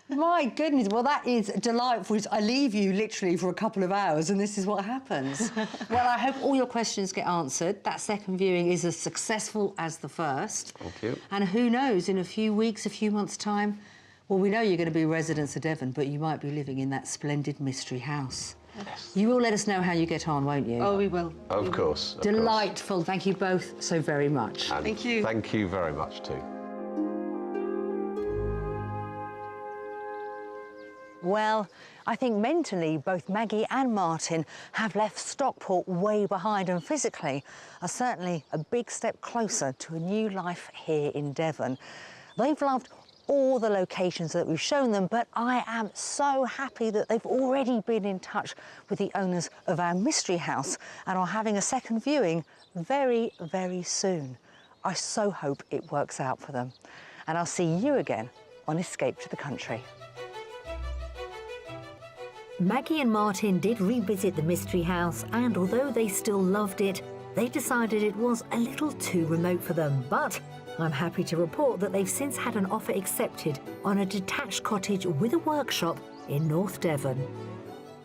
My goodness, well, that is delightful. I leave you literally for a couple of hours and this is what happens. Well, I hope all your questions get answered. That second viewing is as successful as the first. Thank you. And who knows, in a few weeks, a few months' time, well, we know you're going to be residents of Devon, but you might be living in that splendid mystery house. Yes. You will let us know how you get on, won't you? Oh, we will. Of course. Of Delightful. Thank you both so very much. And Thank you. Thank you very much too. Well, I think mentally, both Maggie and Martin have left Stockport way behind and physically are certainly a big step closer to a new life here in Devon. They've loved all the locations that we've shown them, but I am so happy that they've already been in touch with the owners of our mystery house and are having a second viewing very, very soon. I so hope it works out for them. And I'll see you again on Escape to the Country. Maggie and Martin did revisit the mystery house, and although they still loved it, they decided it was a little too remote for them. But I'm happy to report that they've since had an offer accepted on a detached cottage with a workshop in North Devon.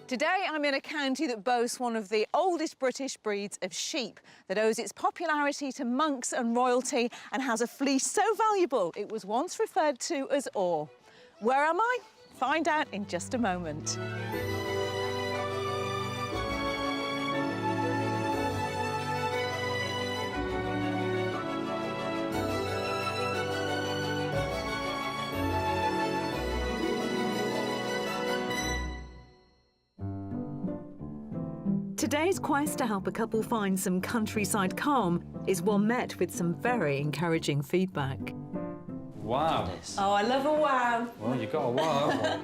Today I'm in a county that boasts one of the oldest British breeds of sheep that owes its popularity to monks and royalty and has a fleece so valuable it was once referred to as ore. Where am I? Find out in just a moment. Today's quest to help a couple find some countryside calm is one met with some very encouraging feedback. Wow. Oh, I love a wow. Well, you got a wow.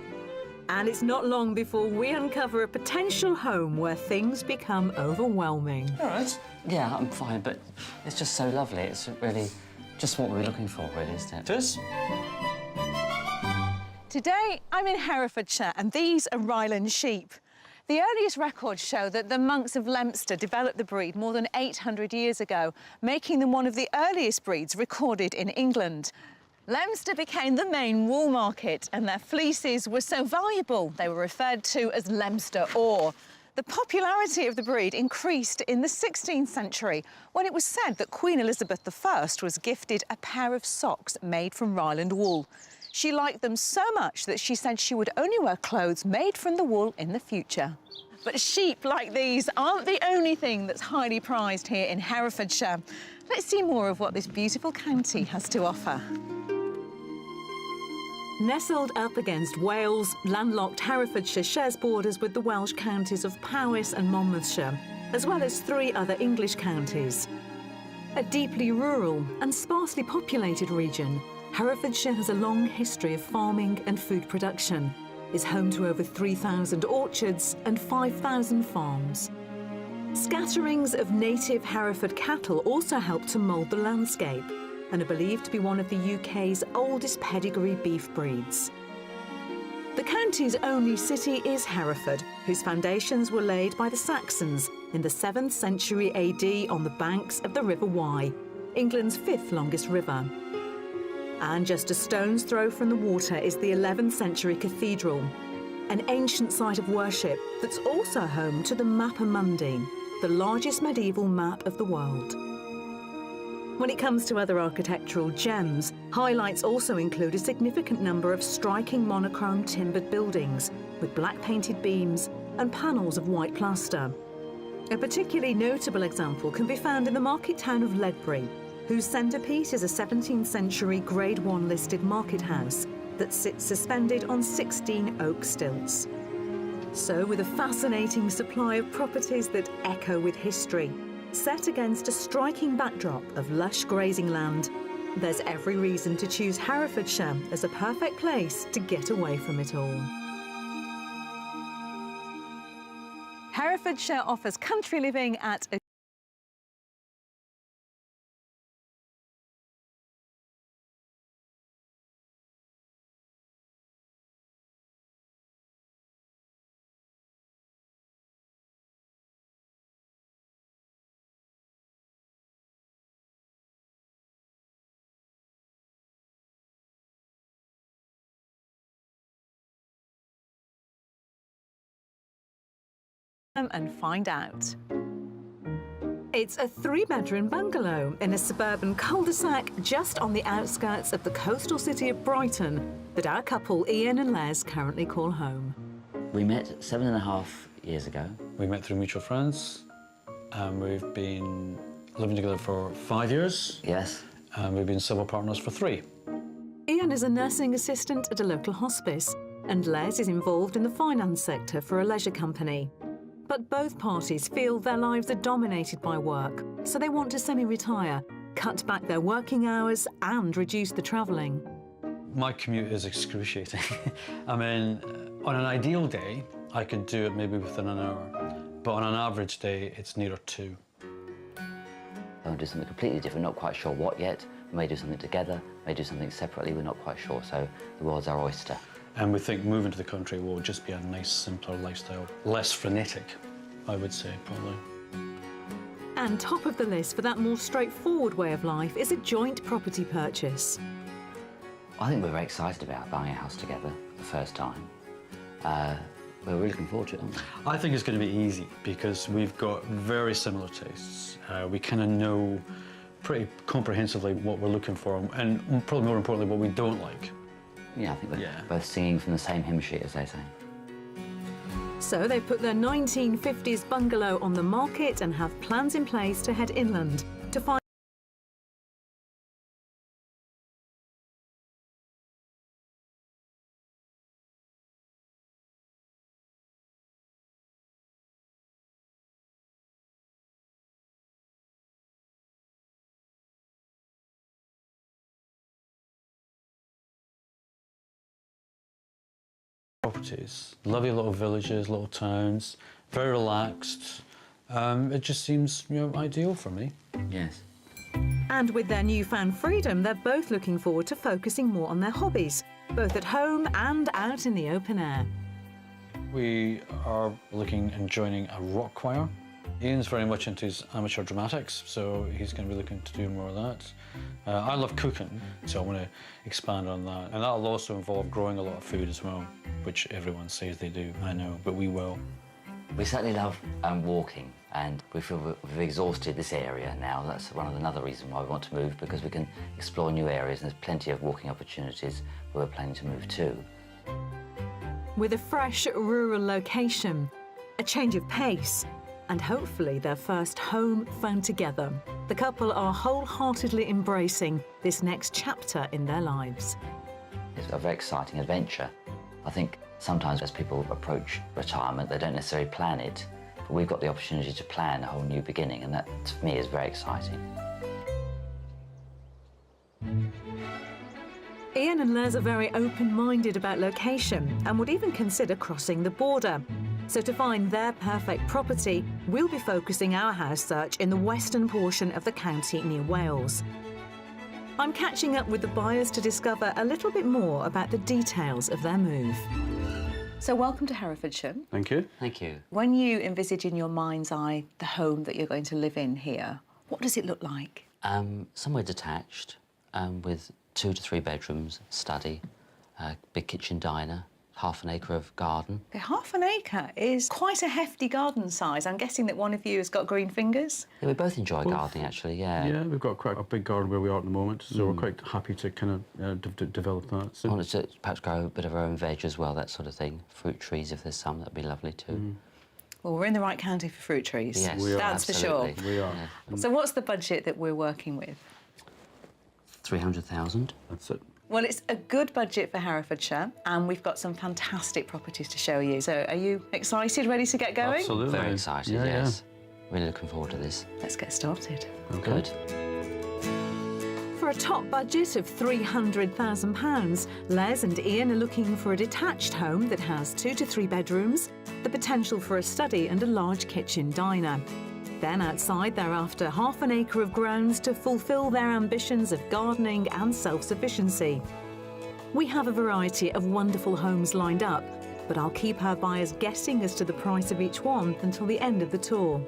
And it's not long before we uncover a potential home where things become overwhelming. All right. Yeah, I'm fine, but it's just so lovely. It's really just what we were looking for, really, isn't it? It is. Today, I'm in Herefordshire, and these are Ryland sheep. The earliest records show that the monks of Leominster developed the breed more than 800 years ago, making them one of the earliest breeds recorded in England. Leominster became the main wool market, and their fleeces were so valuable they were referred to as Leominster ore. The popularity of the breed increased in the 16th century when it was said that Queen Elizabeth I was gifted a pair of socks made from Ryland wool. She liked them so much that she said she would only wear clothes made from the wool in the future. But sheep like these aren't the only thing that's highly prized here in Herefordshire. Let's see more of what this beautiful county has to offer. Nestled up against Wales, landlocked Herefordshire shares borders with the Welsh counties of Powys and Monmouthshire, as well as 3 other English counties. A deeply rural and sparsely populated region, Herefordshire has a long history of farming and food production, is home to over 3,000 orchards and 5,000 farms. Scatterings of native Hereford cattle also help to mould the landscape and are believed to be one of the UK's oldest pedigree beef breeds. The county's only city is Hereford, whose foundations were laid by the Saxons in the 7th century AD on the banks of the River Wye, England's 5th longest river. And just a stone's throw from the water is the 11th century cathedral, an ancient site of worship that's also home to the Mappa Mundi, the largest medieval map of the world. When it comes to other architectural gems, highlights also include a significant number of striking monochrome timbered buildings with black painted beams and panels of white plaster. A particularly notable example can be found in the market town of Ledbury, whose centrepiece is a 17th century Grade 1 listed market house that sits suspended on 16 oak stilts. So, with a fascinating supply of properties that echo with history, set against a striking backdrop of lush grazing land, there's every reason to choose Herefordshire as a perfect place to get away from it all. Herefordshire offers country living at a and find out. It's a 3-bedroom bungalow in a suburban cul-de-sac just on the outskirts of the coastal city of Brighton that our couple Ian and Les currently call home. We met 7.5 years ago. We met through mutual friends, and we've been living together for 5 years. Yes. And we've been civil partners for 3. Ian is a nursing assistant at a local hospice, and Les is involved in the finance sector for a leisure company. But both parties feel their lives are dominated by work, so they want to semi-retire, cut back their working hours and reduce the travelling. My commute is excruciating. I mean, on an ideal day, I could do it maybe within an hour, but on an average day, it's nearer 2. I'll do something completely different, not quite sure what yet. We may do something together, may do something separately, we're not quite sure, so the world's our oyster. And we think moving to the country will just be a nice, simpler lifestyle. Less frenetic, I would say, probably. And top of the list for that more straightforward way of life is a joint property purchase. I think we're very excited about buying a house together for the first time. We're really looking forward to it, aren't we? I think it's going to be easy because we've got very similar tastes. We kind of know pretty comprehensively what we're looking for and probably more importantly what we don't like. Yeah, I think we're both singing from the same hymn sheet, as they say. So they put their 1950s bungalow on the market and have plans in place to head inland to find properties. Lovely little villages, little towns, very relaxed. It just seems, ideal for me. Yes. And with their newfound freedom, they're both looking forward to focusing more on their hobbies, both at home and out in the open air. We are looking and joining a rock choir. Ian's very much into his amateur dramatics, so he's going to be looking to do more of that. I love cooking, so I want to expand on that. And that'll also involve growing a lot of food as well, which everyone says they do, I know, but we will. We certainly love walking, and we feel we've exhausted this area now. That's another reason why we want to move, because we can explore new areas, and there's plenty of walking opportunities where we're planning to move to. With a fresh rural location, a change of pace, and hopefully their first home found together, the couple are wholeheartedly embracing this next chapter in their lives. It's a very exciting adventure. I think sometimes as people approach retirement, they don't necessarily plan it, but we've got the opportunity to plan a whole new beginning, and that, for me, is very exciting. Ian and Les are very open-minded about location and would even consider crossing the border. So to find their perfect property, we'll be focusing our house search in the western portion of the county near Wales. I'm catching up with the buyers to discover a little bit more about the details of their move. So welcome to Herefordshire. Thank you. Thank you. When you envisage in your mind's eye the home that you're going to live in here, what does it look like? Somewhere detached, with 2 to 3 bedrooms, study, big kitchen diner, half an acre of garden. Okay, half an acre is quite a hefty garden size. I'm guessing that one of you has got green fingers. Yeah, we both enjoy gardening, actually, yeah. Yeah, we've got quite a big garden where we are at the moment, so we're quite happy to kind of develop that. So. I wanted to perhaps grow a bit of our own veg as well, that sort of thing. Fruit trees, if there's some, that'd be lovely too. Well, we're in the right county for fruit trees. Yes, We are. That's absolutely. for sure. We are. Yeah. So what's the budget that we're working with? 300,000. That's it. Well, it's a good budget for Herefordshire, and we've got some fantastic properties to show you. So are you excited, ready to get going? Absolutely. Very excited, Yeah, yes. Really looking forward to this. Let's get started. Okay. Good. For a top budget of £300,000, Les and Ian are looking for a detached home that has 2 to 3 bedrooms, the potential for a study and a large kitchen diner. Then outside, they're after half an acre of grounds to fulfil their ambitions of gardening and self-sufficiency. We have a variety of wonderful homes lined up, but I'll keep our buyers guessing as to the price of each one until the end of the tour.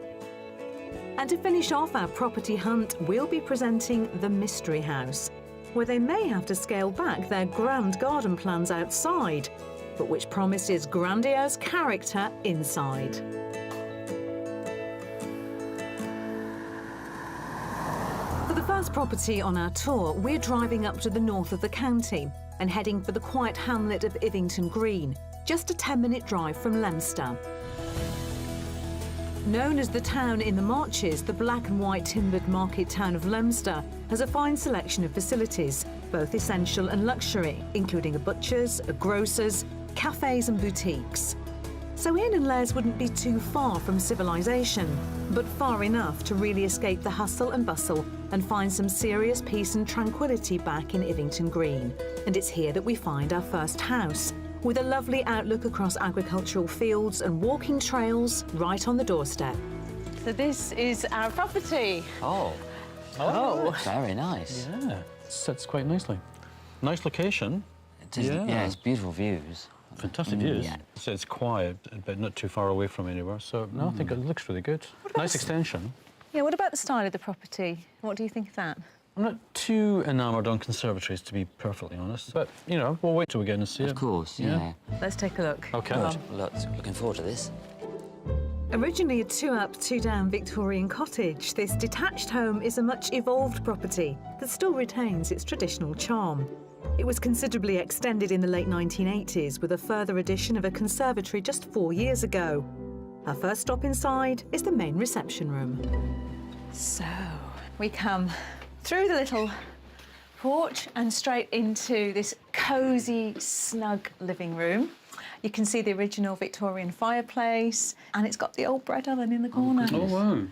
And to finish off our property hunt, we'll be presenting the Mystery House, where they may have to scale back their grand garden plans outside, but which promises grandiose character inside. For the first property on our tour, we're driving up to the north of the county and heading for the quiet hamlet of Ivington Green, just a 10-minute drive from Leicester. Known as the town in the Marches, the black and white timbered market town of Leicester has a fine selection of facilities, both essential and luxury, including a butcher's, a grocer's, cafes and boutiques. So Ian and Les wouldn't be too far from civilization, but far enough to really escape the hustle and bustle and find some serious peace and tranquility back in Ivington Green. And it's here that we find our first house, with a lovely outlook across agricultural fields and walking trails right on the doorstep. So this is our property. Oh. Oh. Very nice. Yeah, it sits quite nicely. Nice location. It is, yeah, it's beautiful views. Fantastic views. Yeah. So it's quiet, but not too far away from anywhere. So no, I think it looks really good. Nice extension. Yeah, what about the style of the property? What do you think of that? I'm not too enamoured on conservatories, to be perfectly honest. But, you know, we'll wait till we get in and see it. Of course, yeah. Let's take a look. Okay. Come on. Looking forward to this. Originally a 2-up, 2-down Victorian cottage, this detached home is a much evolved property that still retains its traditional charm. It was considerably extended in the late 1980s with a further addition of a conservatory just 4 years ago. Our first stop inside is the main reception room. So, we come through the little porch and straight into this cosy, snug living room. You can see the original Victorian fireplace, and it's got the old bread oven in the corner. Oh, wow.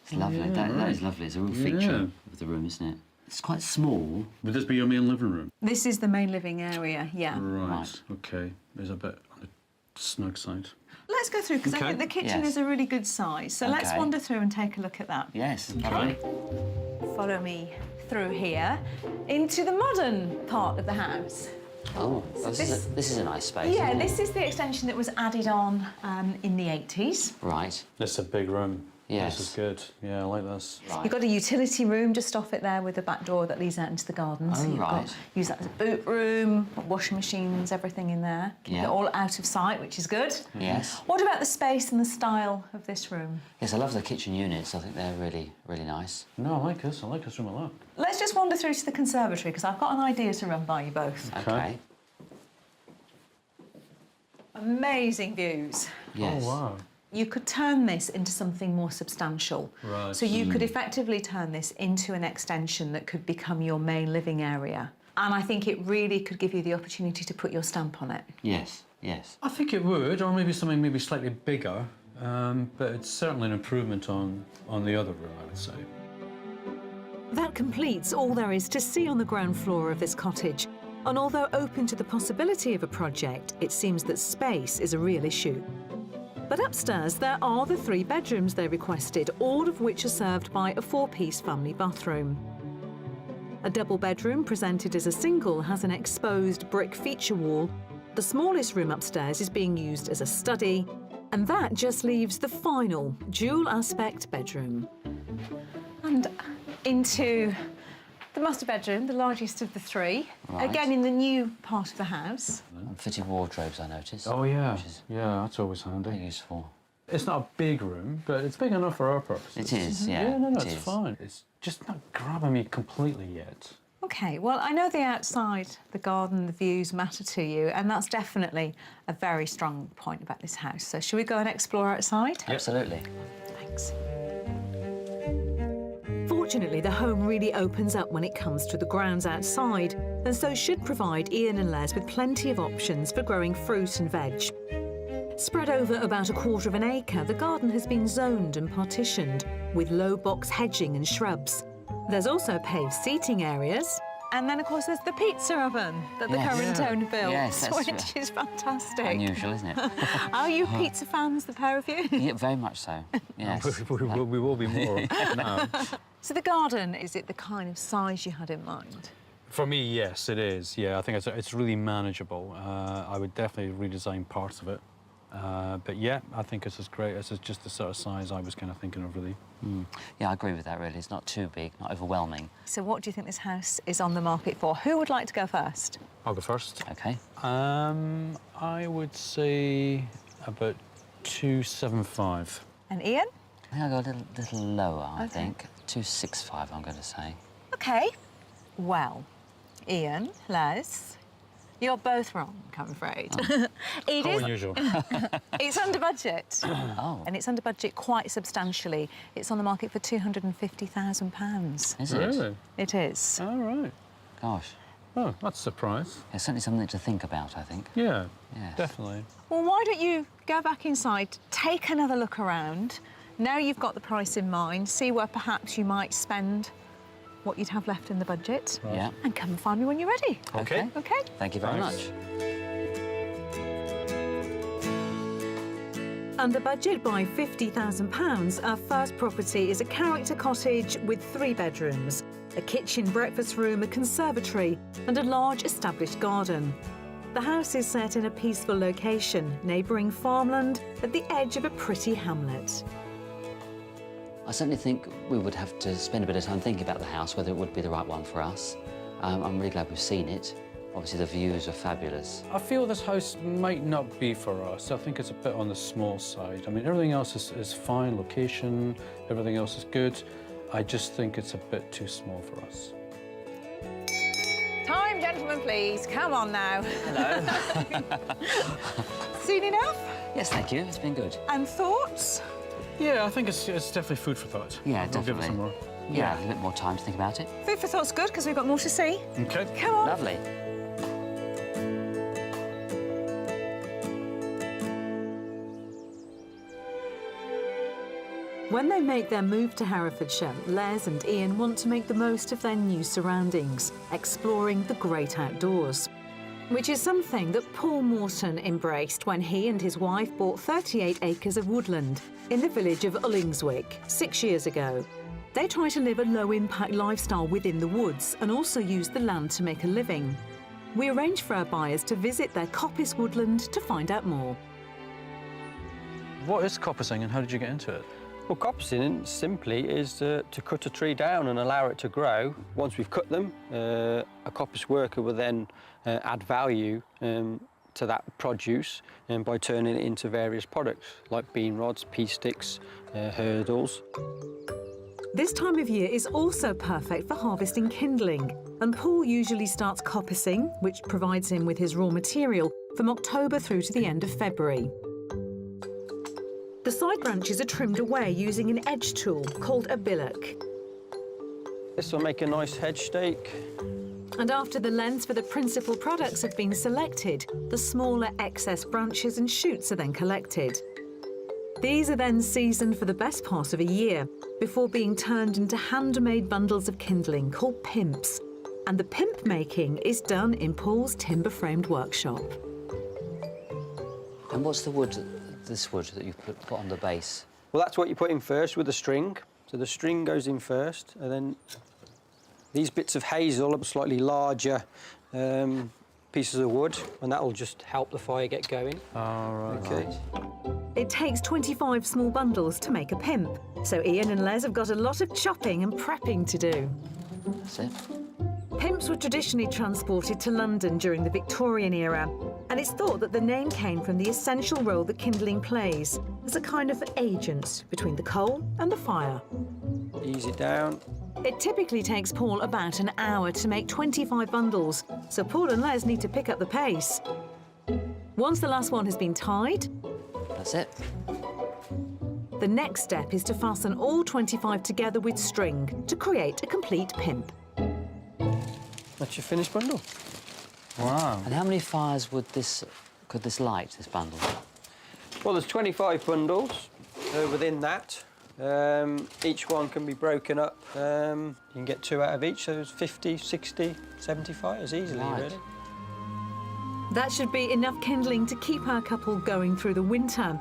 It's lovely. That is lovely. It's a real feature of the room, isn't it? It's quite small. Would this be your main living room? This is the main living area, yeah. Right. OK. There's a bit on the snug side. Let's go through, because I Okay. think the kitchen Yes. is a really good size. So let's Okay. wander through and take a look at that. Yes, Okay. lovely. Follow me through here into the modern part of the house. Oh, this is a nice space. Yeah, isn't it? this is the extension that was added on in the 80s. Right. This is a big room. Yes. This is good. Yeah, I like this. Right. You've got a utility room just off it there with a back door that leads out into the garden. So Oh, you've right. got use that as a boot room, washing machines, everything in there. Keep Yeah. it all out of sight, which is good. Yes. What about the space and the style of this room? Yes, I love the kitchen units. I think they're really, really nice. No, I like this. I like this room a lot. Let's just wander through to the conservatory, because I've got an idea to run by you both. Okay. Amazing views. Yes. Oh, wow. You could turn this into something more substantial. Right. So you could effectively turn this into an extension that could become your main living area. And I think it really could give you the opportunity to put your stamp on it. Yes, yes. I think it would, or maybe something maybe slightly bigger, but it's certainly an improvement on the other room, I would say. That completes all there is to see on the ground floor of this cottage. And although open to the possibility of a project, it seems that space is a real issue. But upstairs, there are the 3 bedrooms they requested, all of which are served by a 4-piece family bathroom. A double bedroom presented as a single has an exposed brick feature wall. The smallest room upstairs is being used as a study, and that just leaves the final dual aspect bedroom. And into the master bedroom, the largest of the 3. Right. Again, in the new part of the house. And fitted wardrobes, I noticed. Oh, yeah. Which is Yeah, that's always handy. very useful. It's not a big room, but it's big enough for our purposes. It is, yeah. Yeah, no, it it's is. fine. It's just not grabbing me completely yet. OK, well, I know the outside, the garden, the views matter to you, and that's definitely a very strong point about this house. So shall we go and explore outside? Absolutely. Thanks. Fortunately, the home really opens up when it comes to the grounds outside, and so should provide Ian and Les with plenty of options for growing fruit and veg. Spread over about 1/4 of an acre, the garden has been zoned and partitioned, with low box hedging and shrubs. There's also paved seating areas. And then, of course, there's the pizza oven that the Yes. current owner built, Yes, that's which is fantastic. Unusual, isn't it? Are you pizza fans, the pair of you? Yeah, very much so. Yes. We will be more now. So the garden, is it the kind of size you had in mind? For me, yes, it is. Yeah, I think it's really manageable. I would definitely redesign parts of it. But yeah, I think this is great. This is just the sort of size I was kind of thinking of, really. Yeah, I agree with that, really. It's not too big, not overwhelming. So what do you think this house is on the market for? Who would like to go first? I'll go first. OK. I would say about 275. And Ian? I think I'll go a little lower, I Okay. think. 265, I'm going to say. OK. Well, Ian, Les, you're both wrong, I'm afraid. It How is. unusual. It's under budget. Oh, And it's under budget quite substantially. It's on the market for £250,000. is it? Really? It is. All right. Gosh. Oh, that's a surprise. It's certainly something to think about, I think. Yeah, Yes. definitely. Well, why don't you go back inside, take another look around. Now you've got the price in mind, see where perhaps you might spend what you'd have left in the budget. Yeah. And come and find me when you're ready. OK. OK? Thank you very Thanks. much. Under budget by £50,000, our first property is a character cottage with 3 bedrooms, a kitchen, breakfast room, a conservatory and a large established garden. The house is set in a peaceful location, neighbouring farmland at the edge of a pretty hamlet. I certainly think we would have to spend a bit of time thinking about the house, whether it would be the right one for us. I'm really glad we've seen it. Obviously, the views are fabulous. I feel this house might not be for us. I think it's a bit on the small side. I mean, everything else is fine, location, everything else is good. I just think it's a bit too small for us. Time, gentlemen, please. Come on now. Hello. Soon enough? Yes, thank you. It's been good. And thoughts? Yeah, I think it's definitely food for thought. Yeah, We'll give it definitely. some more. Yeah, a bit more time to think about it. Food for thought's good, because we've got more to see. OK. Come on. Lovely. When they make their move to Herefordshire, Les and Ian want to make the most of their new surroundings, exploring the great outdoors. Which is something that Paul Morton embraced when he and his wife bought 38 acres of woodland in the village of Ullingswick 6 years ago. They try to live a low-impact lifestyle within the woods and also use the land to make a living. We arranged for our buyers to visit their coppice woodland to find out more. What is coppicing and how did you get into it? Well, coppicing simply is to cut a tree down and allow it to grow. Once we've cut them, a coppice worker will then add value to that produce by turning it into various products like bean rods, pea sticks, hurdles. This time of year is also perfect for harvesting kindling, and Paul usually starts coppicing, which provides him with his raw material, from October through to the end of February. The side branches are trimmed away using an edge tool called a billock. This will make a nice hedge stake. And after the lengths for the principal products have been selected, the smaller excess branches and shoots are then collected. These are then seasoned for the best part of a year before being turned into handmade bundles of kindling called pimps. And the pimp making is done in Paul's timber-framed workshop. And what's the wood, this wood that you've put on the base? Well, that's what you put in first with the string. So the string goes in first, and then these bits of hazel are slightly larger pieces of wood, and that'll just help the fire get going. All right. Okay. It takes 25 small bundles to make a pimp, so Ian and Les have got a lot of chopping and prepping to do. That's it. Pimps were traditionally transported to London during the Victorian era, and it's thought that the name came from the essential role that kindling plays as a kind of agent between the coal and the fire. Ease it down. It typically takes Paul about an hour to make 25 bundles, so Paul and Les need to pick up the pace. Once the last one has been tied, That's it. the next step is to fasten all 25 together with string to create a complete pimp. That's your finished bundle. Wow. And how many fires could this light, this bundle? Well, there's 25 bundles within that. Each one can be broken up. You can get 2 out of each, so there's 50, 60, 70 fires easily, Right. really. That should be enough kindling to keep our couple going through the winter.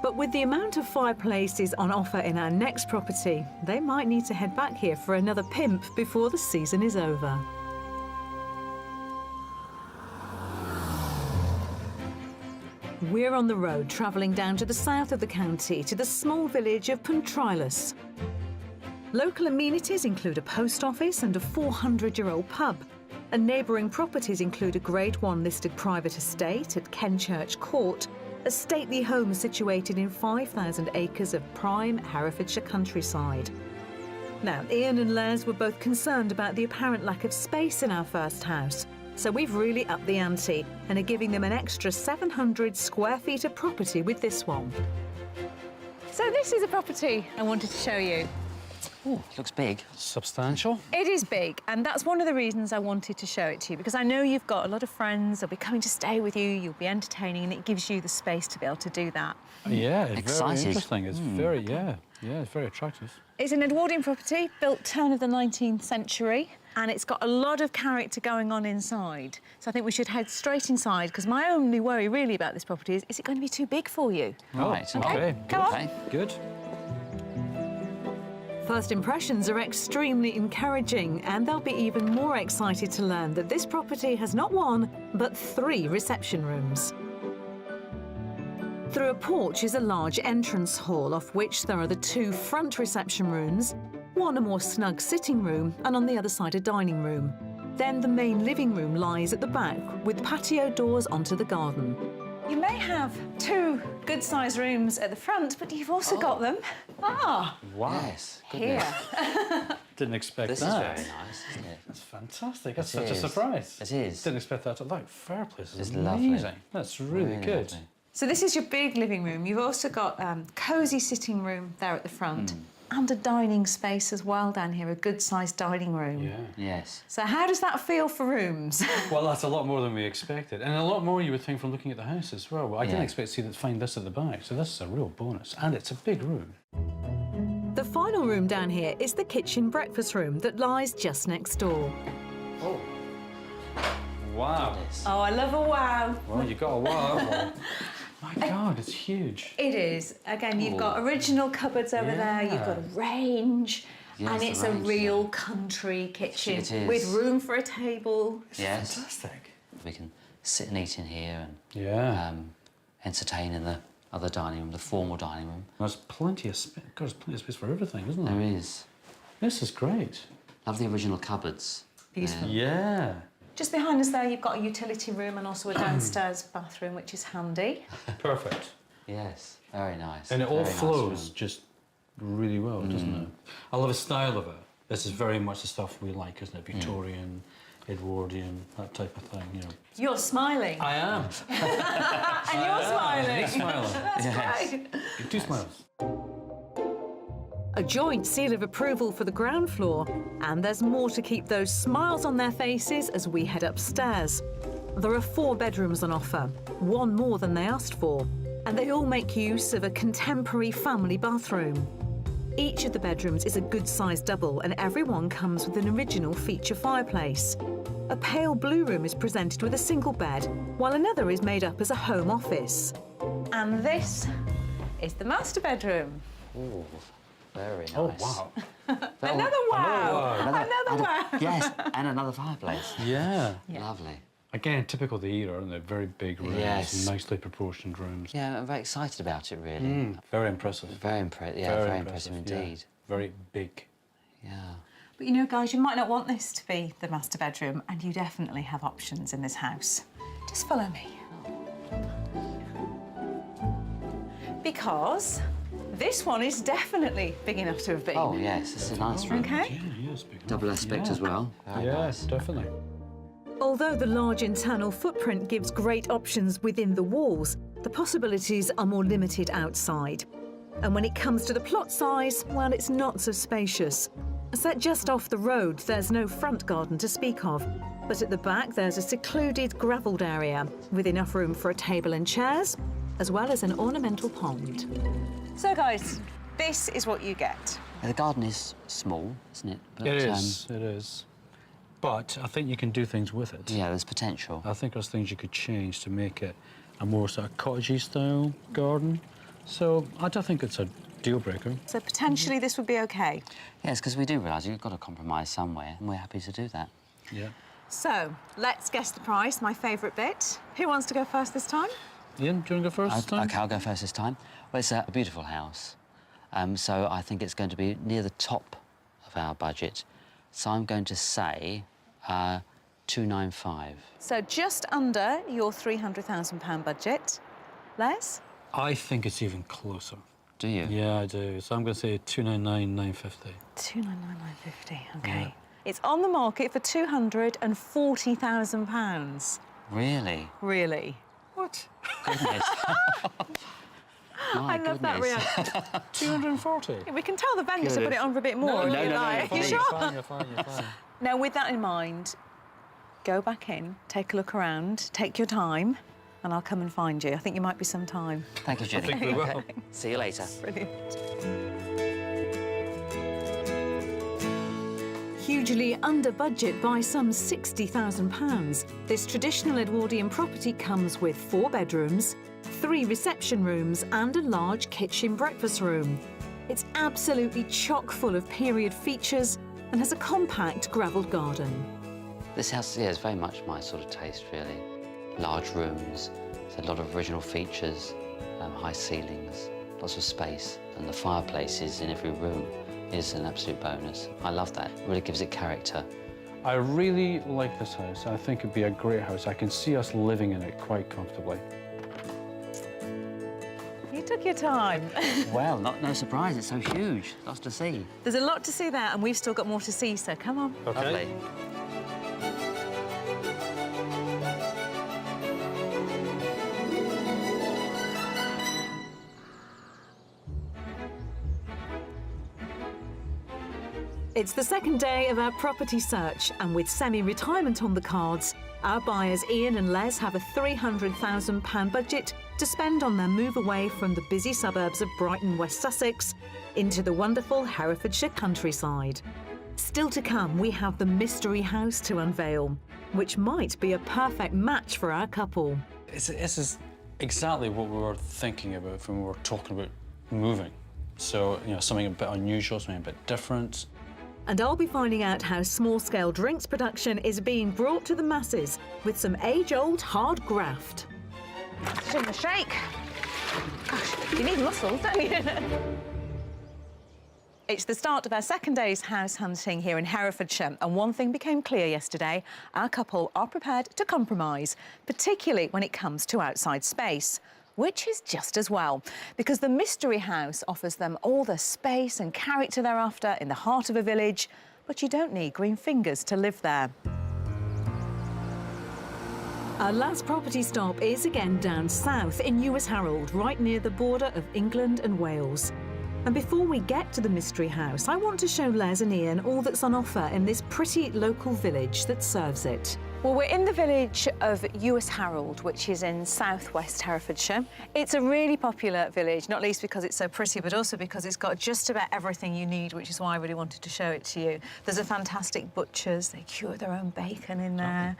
But with the amount of fireplaces on offer in our next property, they might need to head back here for another pimp before the season is over. We're on the road travelling down to the south of the county to the small village of Puntrilas. Local amenities include a post office and a 400-year-old pub, and neighbouring properties include a Grade 1 listed private estate at Kenchurch Court, a stately home situated in 5,000 acres of prime Herefordshire countryside. Now, Ian and Les were both concerned about the apparent lack of space in our first house, so we've really upped the ante and are giving them an extra 700 square feet of property with this one. So this is a property I wanted to show you. Ooh, it looks big. Substantial. It is big, and that's one of the reasons I wanted to show it to you, because I know you've got a lot of friends that'll be coming to stay with you, you'll be entertaining, and it gives you the space to be able to do that. Yeah, it's Excited. very interesting. It's very, yeah, it's very attractive. It's an Edwardian property, built turn of the 19th century, and it's got a lot of character going on inside. So I think we should head straight inside, because my only worry really about this property is it going to be too big for you? Right. Okay. Come on. Okay. Good. First impressions are extremely encouraging, and they'll be even more excited to learn that this property has not 1, but 3 reception rooms. Through a porch is a large entrance hall, off which there are the 2 front reception rooms, one a more snug sitting room, and on the other side a dining room. Then the main living room lies at the back, with patio doors onto the garden. You may have 2 good-sized rooms at the front, but you've also got them. Wow. Yes. Here. Didn't expect This that. is very nice, isn't it? That's fantastic. That's It such a is. surprise. It is. Didn't expect that. That fireplace is It's amazing. lovely. That's really good. lovely. So this is your big living room. You've also got cosy sitting room there at the front, and a dining space as well down here, a good-sized dining room. Yeah. Yes. So how does that feel for rooms? Well, that's a lot more than we expected, and a lot more you would think from looking at the house as well. Well, I didn't Yeah. expect to find this at the back, so this is a real bonus, and it's a big room. The final room down here is the kitchen breakfast room that lies just next door. Oh. Wow. Oh, I love a wow. Well, you got a wow. My God, it's huge. It is. Again, you've got original cupboards over there, you've got a range, Yes, and the it's range, a real country kitchen It is. with room for a table. Yes. Fantastic. We can sit and eat in here and Yeah. entertain in the other dining room, the formal dining room. There's plenty of space. God, there's plenty of space for everything, isn't there? There is. This is great. Love the original cupboards. Beautiful. Yeah. Just behind us there, you've got a utility room and also a downstairs bathroom, which is handy. Perfect. Yes, very nice. And it all Very nice flows room. just really well, doesn't it? I love the style of it. This is very much the stuff we like, isn't it? Victorian, Edwardian, that type of thing, you know. You're smiling. I am. And you're smiling. Big smiler. That's Yes. great. Two smiles. a joint seal of approval for the ground floor, and there's more to keep those smiles on their faces as we head upstairs. There are 4 bedrooms on offer, one more than they asked for, and they all make use of a contemporary family bathroom. Each of the bedrooms is a good-sized double, and every one comes with an original feature fireplace. A pale blue room is presented with a single bed, while another is made up as a home office. And this is the master bedroom. Ooh, very nice. Oh, wow. Another wow! Another wow! Yes, and another fireplace. Yeah. Lovely. Again, typical of the era, and they're very big rooms, Yes. nicely proportioned rooms. Yeah, I'm very excited about it, really. Very impressive. Very impressive yeah. indeed. Very big. Yeah. But you know, guys, you might not want this to be the master bedroom, and you definitely have options in this house. Just follow me. Because this one is definitely big enough to have been. Oh, yes, this is a nice room. Okay. Yeah, yes, big. Double aspect as well. Very Yes, nice. definitely. Although the large internal footprint gives great options within the walls, the possibilities are more limited outside. And when it comes to the plot size, well, it's not so spacious. Set just off the road, there's no front garden to speak of, but at the back there's a secluded gravelled area with enough room for a table and chairs, as well as an ornamental pond. So, guys, this is what you get. The garden is small, isn't it? But, It is. But I think you can do things with it. Yeah, there's potential. I think there's things you could change to make it a more sort of cottagey style garden. So I don't think it's a deal breaker. So potentially this would be OK. Yes, because we do realise you've got to compromise somewhere, and we're happy to do that. Yeah. So let's guess the price, my favourite bit. Who wants to go first this time? Ian, do you want to go first this time? OK, I'll go first this time. Well, it's a beautiful house, so I think it's going to be near the top of our budget. So I'm going to say 295. So just under your £300,000 budget. Les? I think it's even closer. Do you? Yeah, I do. So I'm going to say 299,950. 299,950, OK. Yeah. It's on the market for £240,000. Really? Really? What? Goodness. I love that reaction. 240? We can tell the vendor to put it on for a bit more if you like. You're You sure? You're fine. Now, with that in mind, go back in, take a look around, take your time, and I'll come and find you. I think you might be some time. Thank you, Jenny. I think we will. See you later. Brilliant. Hugely under budget by some £60,000, this traditional Edwardian property comes with 4 bedrooms, 3 reception rooms and a large kitchen breakfast room. It's absolutely chock full of period features and has a compact gravelled garden. This house, yeah, is very much my sort of taste, really. Large rooms, there's a lot of original features, high ceilings, lots of space, and the fireplaces in every room is an absolute bonus. I love that. It really gives it character. I really like this house. I think it'd be a great house. I can see us living in it quite comfortably. You took your time. Well, no surprise, it's so huge. Lots to see. There's a lot to see there, and we've still got more to see, so come on. Okay. Lovely. It's the second day of our property search, and with semi-retirement on the cards, our buyers Ian and Les have a £300,000 budget to spend on their move away from the busy suburbs of Brighton, West Sussex, into the wonderful Herefordshire countryside. Still to come, we have the mystery house to unveil, which might be a perfect match for our couple. This is exactly what we were thinking about when we were talking about moving. So, you know, something a bit unusual, something a bit different. And I'll be finding out how small-scale drinks production is being brought to the masses with some age-old hard graft. Give them a shake. Gosh, you need muscles, don't you? It's the start of our second day's house hunting here in Herefordshire, and one thing became clear yesterday: our couple are prepared to compromise, particularly when it comes to outside space. Which is just as well, because the mystery house offers them all the space and character they're after in the heart of a village, but you don't need green fingers to live there. Our last property stop is again down south in Lewis Harold, right near the border of England and Wales. And before we get to the Mystery House, I want to show Les and Ian all that's on offer in this pretty local village that serves it. Well, we're in the village of Ewes Harold, which is in southwest Herefordshire. It's a really popular village, not least because it's so pretty, but also because it's got just about everything you need, which is why I really wanted to show it to you. There's a fantastic butcher's. They cure their own bacon in there.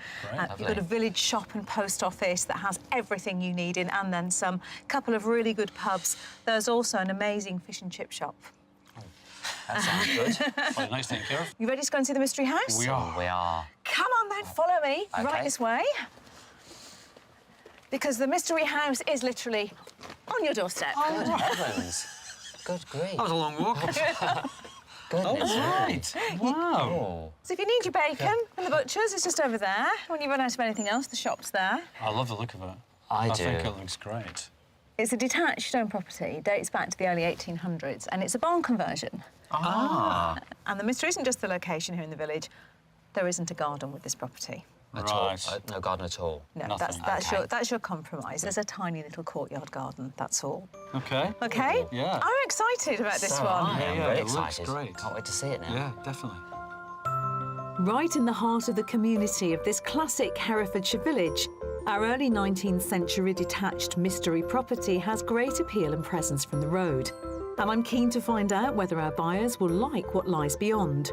You've got a village shop and post office that has everything you need in, and then some. Couple of really good pubs. There's also an amazing fish and chip shop. That sounds good. Quite nice, thank you. You ready to go and see the Mystery House? We are. We are. Come on then, follow me. Okay. Right this way. Because the Mystery House is literally on your doorstep. Good heavens. Good grief. That was a long walk. Goodness. Right. Wow. Oh. So if you need your bacon and the butcher's, it's just over there. When you run out of anything else, the shop's there. I love the look of it. I do. think it looks great. It's a detached stone property, dates back to the early 1800s, and it's a barn conversion. Ah. And the mystery isn't just the location here in the village. There isn't a garden with this property. At all. No garden at all. No, Nothing. that's your compromise. There's a tiny little courtyard garden, that's all. OK. OK? Yeah. I'm excited about this one. I am very it looks excited. great. Can't wait to see it now. Yeah, definitely. Right in the heart of the community of this classic Herefordshire village, our early 19th century detached mystery property has great appeal and presence from the road. And I'm keen to find out whether our buyers will like what lies beyond.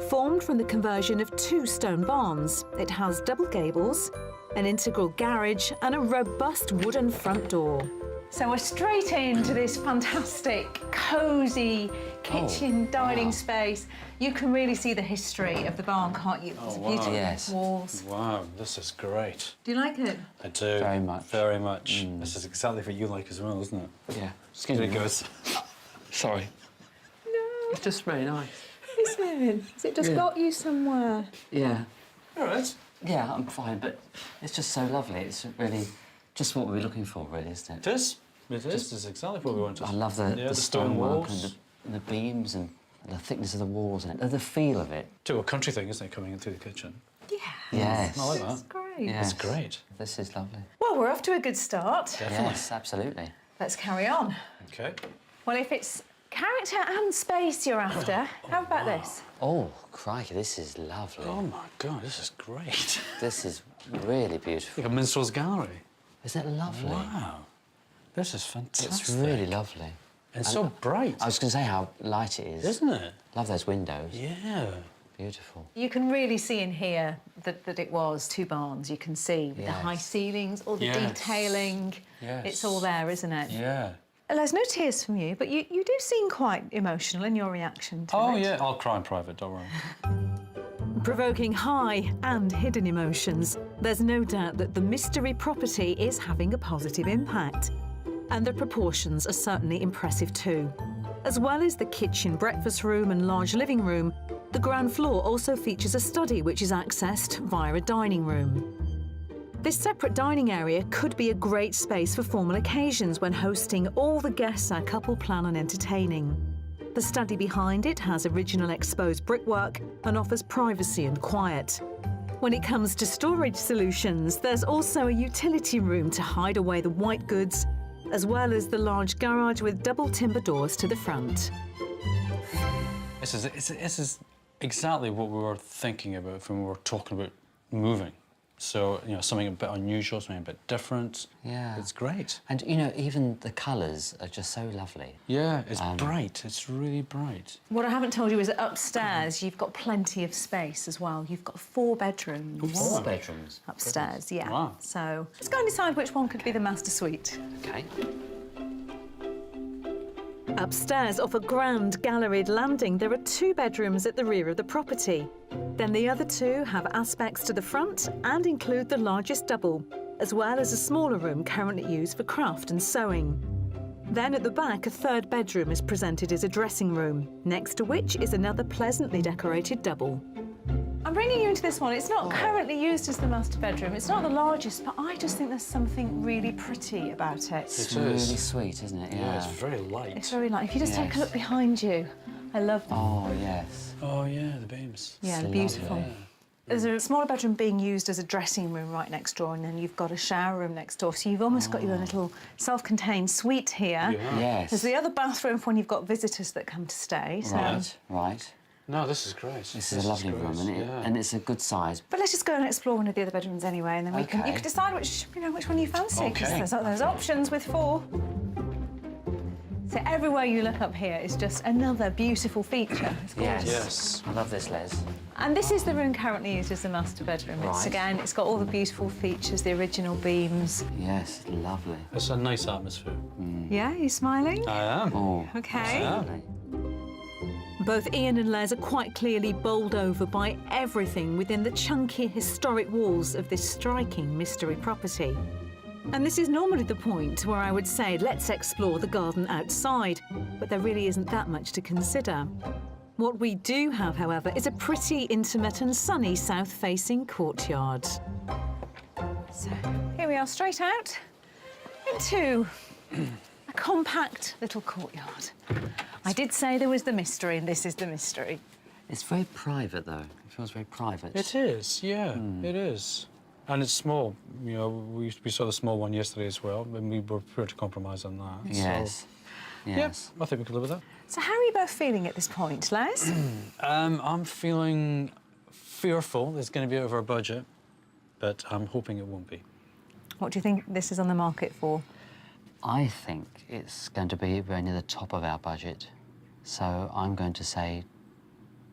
Formed from the conversion of 2 stone barns, it has double gables, an integral garage and a robust wooden front door. So we're straight into this fantastic, cosy kitchen dining space. You can really see the history of the barn, can't you? It's beautiful Yes. walls. Wow, this is great. Do you like it? I do. Very much. Very much. This is exactly what you like as well, isn't it? Yeah. Here it goes. Sorry. No. It's just very nice. Is it? Has it just got you somewhere? Yeah. All right. Yeah, I'm fine, but it's just so lovely. It's really just what we were looking for, really, isn't it? It is. It is. This is exactly what we wanted. I love the stone stonework walls. and the beams and the thickness of the walls and the feel of it. To a country thing, isn't it, coming in through the kitchen? Yeah. Yes. I like That's that. great. Yes. It's great. This is lovely. Well, we're off to a good start. Definitely. Yes, absolutely. Let's carry on. OK. Well, if it's character and space you're after, how about this? Oh, crikey, this is lovely. Oh, my God, this is great. This is really beautiful. Like a minstrel's gallery. Isn't it lovely? Wow. This is fantastic. It's really lovely. And so bright. I was going to say how light it is. Isn't it? Love those windows. Yeah. Beautiful. You can really see in here that it was 2 barns. You can see with the high ceilings, all the Yes. detailing. Yes. It's all there, isn't it? Yeah. There's no tears from you, but you do seem quite emotional in your reaction to it. Oh, yeah. I'll cry in private, don't worry. Provoking high and hidden emotions, there's no doubt that the mystery property is having a positive impact. And the proportions are certainly impressive too. As well as the kitchen, breakfast room and large living room, the ground floor also features a study which is accessed via a dining room. This separate dining area could be a great space for formal occasions when hosting all the guests our couple plan on entertaining. The study behind it has original exposed brickwork and offers privacy and quiet. When it comes to storage solutions, there's also a utility room to hide away the white goods, as well as the large garage with double timber doors to the front. This is exactly what we were thinking about when we were talking about moving. So, you know, something a bit unusual, something a bit different. Yeah. It's great. And, you know, even the colours are just so lovely. Yeah, it's bright. It's really bright. What I haven't told you is that upstairs you've got plenty of space as well. You've got 4 bedrooms. 4 bedrooms? Upstairs, yeah. Wow. So let's go and decide which one could be the master suite. OK. Upstairs, off a grand galleried landing, there are 2 bedrooms at the rear of the property. Then the other 2 have aspects to the front and include the largest double, as well as a smaller room currently used for craft and sewing. Then at the back, a 3rd bedroom is presented as a dressing room, next to which is another pleasantly decorated double. I'm bringing you into this one. It's not currently used as the master bedroom. It's not the largest, but I just think there's something really pretty about it. It's really sweet, isn't it? Yeah, it's very light. It's very light. If you just take a look behind you, I love them. Oh, yes. Oh, yeah, the beams. Yeah, It's beautiful. lovely. There's a smaller bedroom being used as a dressing room right next door, and then you've got a shower room next door. So you've almost got your own little self-contained suite here. Yeah. Yes. There's the other bathroom for when you've got visitors that come to stay. So. Right. No, this is great. This is a lovely room, isn't it? Yeah. And it's a good size. But let's just go and explore one of the other bedrooms anyway, and then you can decide which one you fancy. Because there's options with 4. So everywhere you look up here is just another beautiful feature. It's gorgeous. Yes. I love this, Les. And this is the room currently used as the master bedroom. It's got all the beautiful features, the original beams. Yes, lovely. It's a nice atmosphere. Yeah, you smiling? I am. Oh. Okay. I am. Both Ian and Les are quite clearly bowled over by everything within the chunky historic walls of this striking mystery property. And this is normally the point where I would say, let's explore the garden outside, but there really isn't that much to consider. What we do have, however, is a pretty intimate and sunny south-facing courtyard. So here we are, straight out into a compact little courtyard. I did say there was the mystery, and this is the mystery. It's very private, though. It feels very private. It is, yeah, it is. And it's small. You know, we saw the small one yesterday as well, and we were prepared to compromise on that. Yes. So, yes. Yeah, I think we could live with that. So how are you both feeling at this point, Les? I'm feeling fearful it's going to be over our budget, but I'm hoping it won't be. What do you think this is on the market for? I think it's going to be very near the top of our budget. So I'm going to say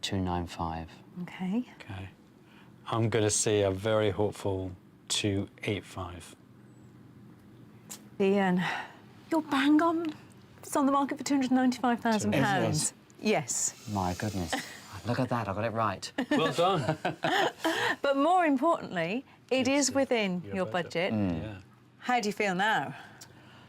295. OK. OK. I'm going to say a very hopeful 285. Ian, you're bang on. It's on the market for £295,000. Yes. My goodness. Look at that, I got it right. Well done. But more importantly, it is within your budget. Yeah. How do you feel now?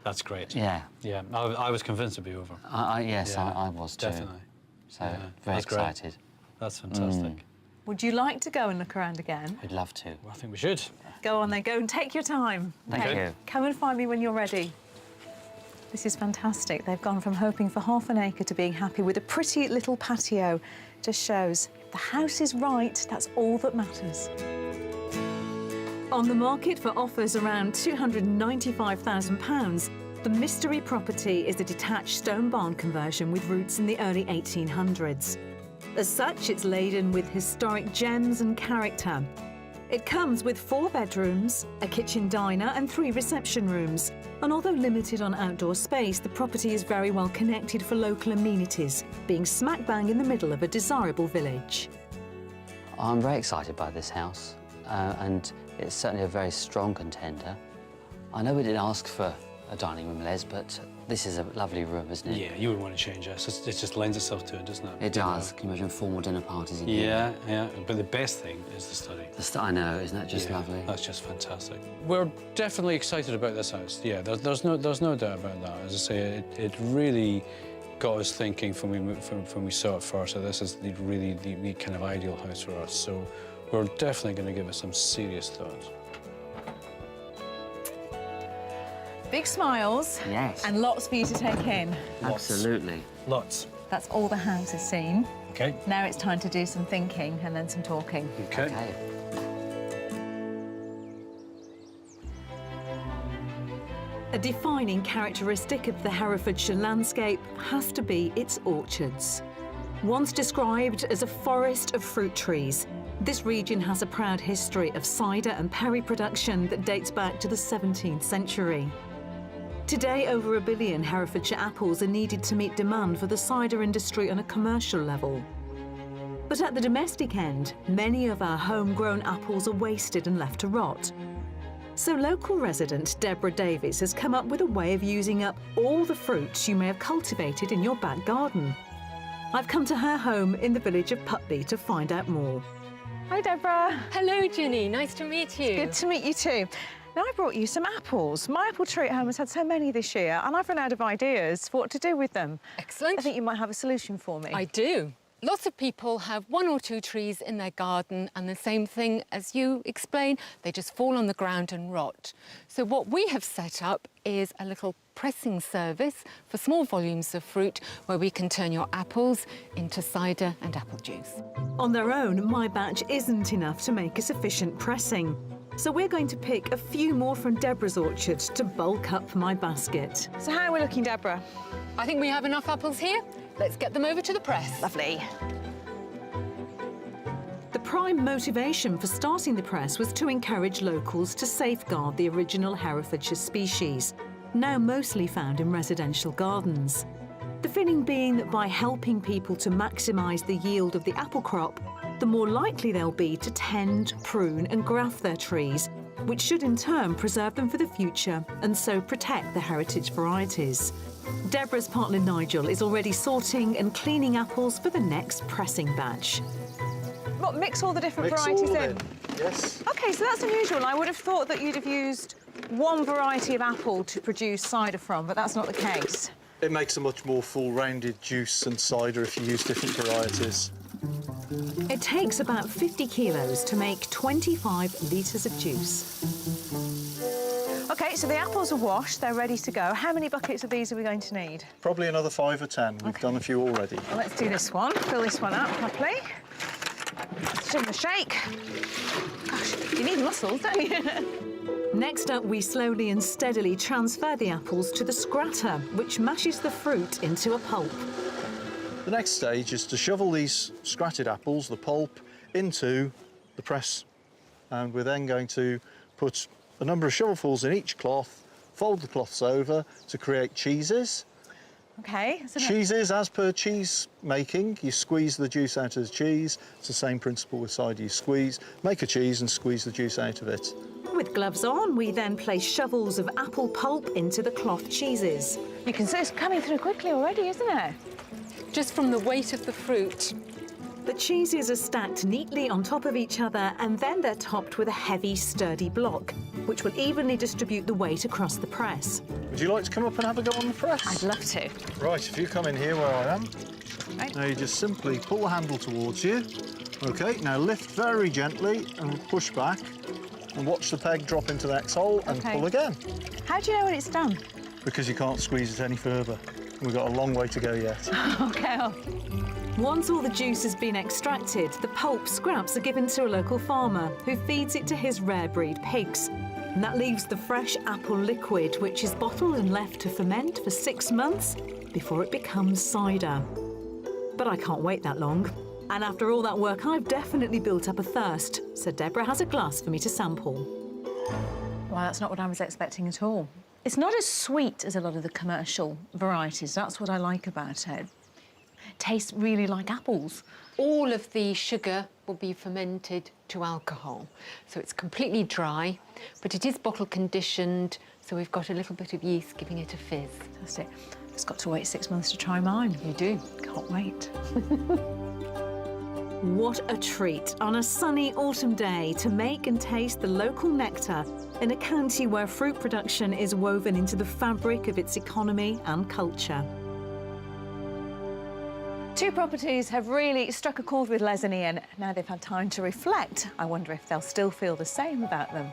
That's great. Yeah. Yeah, I was convinced it'd be over. Yes, Yeah, I was too. Definitely. So, Yeah, very that's great. excited. That's fantastic. Would you like to go and look around again? I'd love to. Well, I think we should. Go on then, go and take your time. Thank you. Come and find me when you're ready. This is fantastic. They've gone from hoping for half an acre to being happy with a pretty little patio. Just shows if the house is right, that's all that matters. On the market for offers around £295,000, the mystery property is a detached stone barn conversion with roots in the early 1800s. As such, it's laden with historic gems and character. It comes with 4 bedrooms, a kitchen diner and 3 reception rooms. And although limited on outdoor space, the property is very well connected for local amenities, being smack bang in the middle of a desirable village. I'm very excited by this house, and it's certainly a very strong contender. I know we didn't ask for a dining room, Les, but this is a lovely room, isn't it? Yeah, you wouldn't want to change it. It just lends itself to it, doesn't it? It does. Can you imagine formal dinner parties in here? Yeah. But the best thing is the study. I know, isn't that just lovely? That's just fantastic. We're definitely excited about this house. Yeah, there's no doubt about that. As I say, it really got us thinking when we saw it first. So this is the kind of ideal house for us. So we're definitely going to give it some serious thought. Big smiles. Yes. And lots for you to take in. Absolutely. Lots. That's all the house has seen. OK. Now it's time to do some thinking and then some talking. OK. A defining characteristic of the Herefordshire landscape has to be its orchards. Once described as a forest of fruit trees, this region has a proud history of cider and perry production that dates back to the 17th century. Today, over 1 billion Herefordshire apples are needed to meet demand for the cider industry on a commercial level. But at the domestic end, many of our homegrown apples are wasted and left to rot. So local resident Deborah Davies has come up with a way of using up all the fruits you may have cultivated in your back garden. I've come to her home in the village of Putney to find out more. Hi, Deborah. Hello, Ginny. Nice to meet you. Good to meet you too. Now, I brought you some apples. My apple tree at home has had so many this year, and I've run out of ideas for what to do with them. Excellent. I think you might have a solution for me. I do. Lots of people have 1 or 2 trees in their garden, and the same thing as you explain, they just fall on the ground and rot. So what we have set up is a little pressing service for small volumes of fruit where we can turn your apples into cider and apple juice. On their own, my batch isn't enough to make a sufficient pressing. So we're going to pick a few more from Deborah's orchard to bulk up my basket. So how are we looking, Deborah? I think we have enough apples here. Let's get them over to the press. Lovely. The prime motivation for starting the press was to encourage locals to safeguard the original Herefordshire species, now mostly found in residential gardens. The feeling being that by helping people to maximise the yield of the apple crop, the more likely they'll be to tend, prune and graft their trees, which should in turn preserve them for the future and so protect the heritage varieties. Deborah's partner Nigel is already sorting and cleaning apples for the next pressing batch. What, mix all the different Mix varieties all of in? it, yes. OK, so that's unusual. I would have thought that you'd have used one variety of apple to produce cider from, but that's not the case. It makes a much more full-rounded juice and cider if you use different varieties. It takes about 50 kilos to make 25 litres of juice. OK, so the apples are washed, they're ready to go. How many buckets of these are we going to need? Probably another 5 or 10. We've done a few already. Well, let's do this one. Fill this one up properly. Let's give them a shake. Gosh, you need muscles, don't you? Next up, we slowly and steadily transfer the apples to the scratter, which mashes the fruit into a pulp. The next stage is to shovel these scratted apples, the pulp, into the press. And we're then going to put a number of shovelfuls in each cloth, fold the cloths over to create cheeses. OK. Cheeses, as per cheese making, you squeeze the juice out of the cheese. It's the same principle with cider. You squeeze, make a cheese and squeeze the juice out of it. With gloves on, we then place shovels of apple pulp into the cloth cheeses. You can see it's coming through quickly already, isn't it? Just from the weight of the fruit. The cheeses are stacked neatly on top of each other, and then they're topped with a heavy, sturdy block, which will evenly distribute the weight across the press. Would you like to come up and have a go on the press? I'd love to. Right, if you come in here where I am, Right. now you just simply pull the handle towards you. OK, now lift very gently and push back, and watch the peg drop into the next hole and OK. pull again. How do you know when it's done? Because you can't squeeze it any further. We've got a long way to go yet. OK. Once all the juice has been extracted, the pulp scraps are given to a local farmer who feeds it to his rare breed pigs. And that leaves the fresh apple liquid, which is bottled and left to ferment for 6 months before it becomes cider. But I can't wait that long. And after all that work, I've definitely built up a thirst, so Deborah has a glass for me to sample. Well, that's not what I was expecting at all. It's not as sweet as a lot of the commercial varieties. That's what I like about it. Tastes really like apples. All of the sugar will be fermented to alcohol. So it's completely dry, but it is bottle conditioned, so we've got a little bit of yeast giving it a fizz. Fantastic. Just got to wait 6 months to try mine. You do. Can't wait. What a treat on a sunny autumn day to make and taste the local nectar in a county where fruit production is woven into the fabric of its economy and culture. Two properties have really struck a chord with Les and Ian. Now they've had time to reflect. I wonder if they'll still feel the same about them.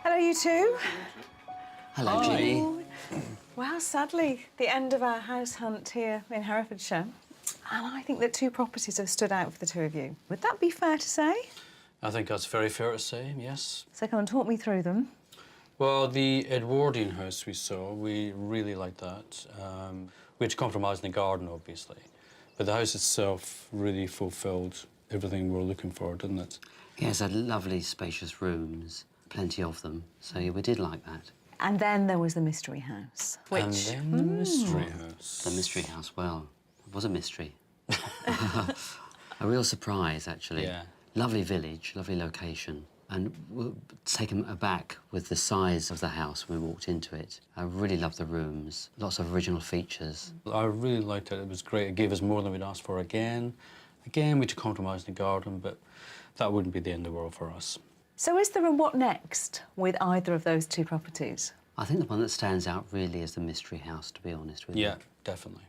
Hello, you two. Hello, Ginny. Well, sadly, the end of our house hunt here in Herefordshire. And I think that two properties have stood out for the two of you. Would that be fair to say? I think that's very fair to say, yes. So come and talk me through them. Well, the Edwardian house we saw, we really liked that. We had to compromise in the garden, obviously. But the house itself really fulfilled everything we were looking for, didn't it? Yes, it had lovely, spacious rooms, plenty of them. So yeah, we did like that. And then there was the mystery house, which... And then the mystery house. The mystery house, well, it was a mystery. A real surprise, actually. Yeah. Lovely village, lovely location. And we were taken aback with the size of the house when we walked into it. I really loved the rooms, lots of original features. I really liked it. It was great. It gave us more than we'd asked for again. Again, we had to compromise in the garden, but that wouldn't be the end of the world for us. So is there a what next with either of those two properties? I think the one that stands out really is the Mystery House, to be honest with you. Yeah, definitely.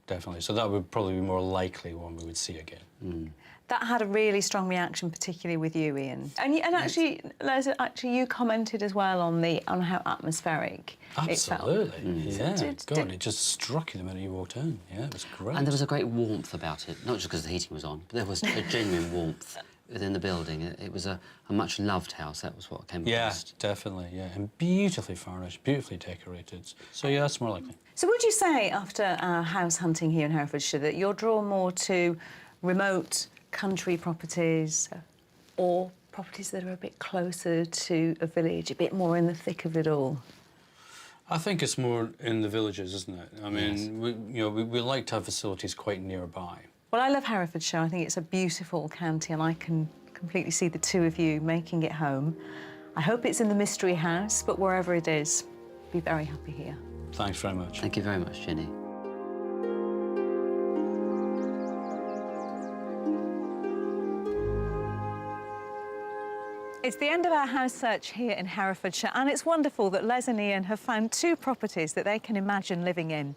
Definitely. So that would probably be more likely one we would see again. Mm. That had a really strong reaction, particularly with you, Ian. And actually, Les, you commented as well on how atmospheric it felt. Absolutely. Yeah. God, it just struck you the minute you walked in. Yeah, it was great. And there was a great warmth about it, not just because the heating was on, but there was a genuine warmth within the building. It was a much loved house. That was what came across. Yeah, definitely. Yeah, and beautifully furnished, beautifully decorated. So yeah, that's more likely. So would you say, after house hunting here in Herefordshire, that you're drawn more to remote country properties or properties that are a bit closer to a village, a bit more in the thick of it all? I think it's more in the villages, isn't it? I mean, Yes. we like to have facilities quite nearby. Well, I love Herefordshire. I think it's a beautiful county, and I can completely see the two of you making it home. I hope it's in the Mystery House, but wherever it is, be very happy here. Thanks very much. Thank you very much, Jenny. It's the end of our house search here in Herefordshire, and it's wonderful that Les and Ian have found two properties that they can imagine living in.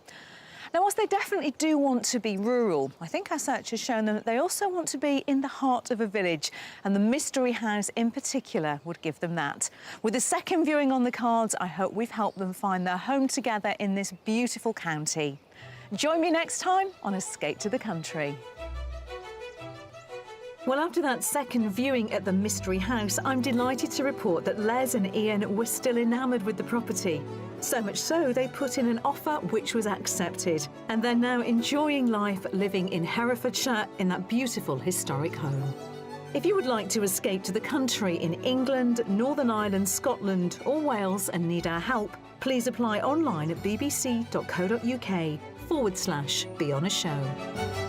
Now, whilst they definitely do want to be rural, I think our search has shown them that they also want to be in the heart of a village, and the Mystery House in particular would give them that. With the second viewing on the cards, I hope we've helped them find their home together in this beautiful county. Join me next time on Escape to the Country. Well, after that second viewing at the Mystery House, I'm delighted to report that Les and Ian were still enamoured with the property. So much so, they put in an offer which was accepted, and they're now enjoying life living in Herefordshire in that beautiful historic home. If you would like to escape to the country in England, Northern Ireland, Scotland or Wales and need our help, please apply online at bbc.co.uk/Be On A Show.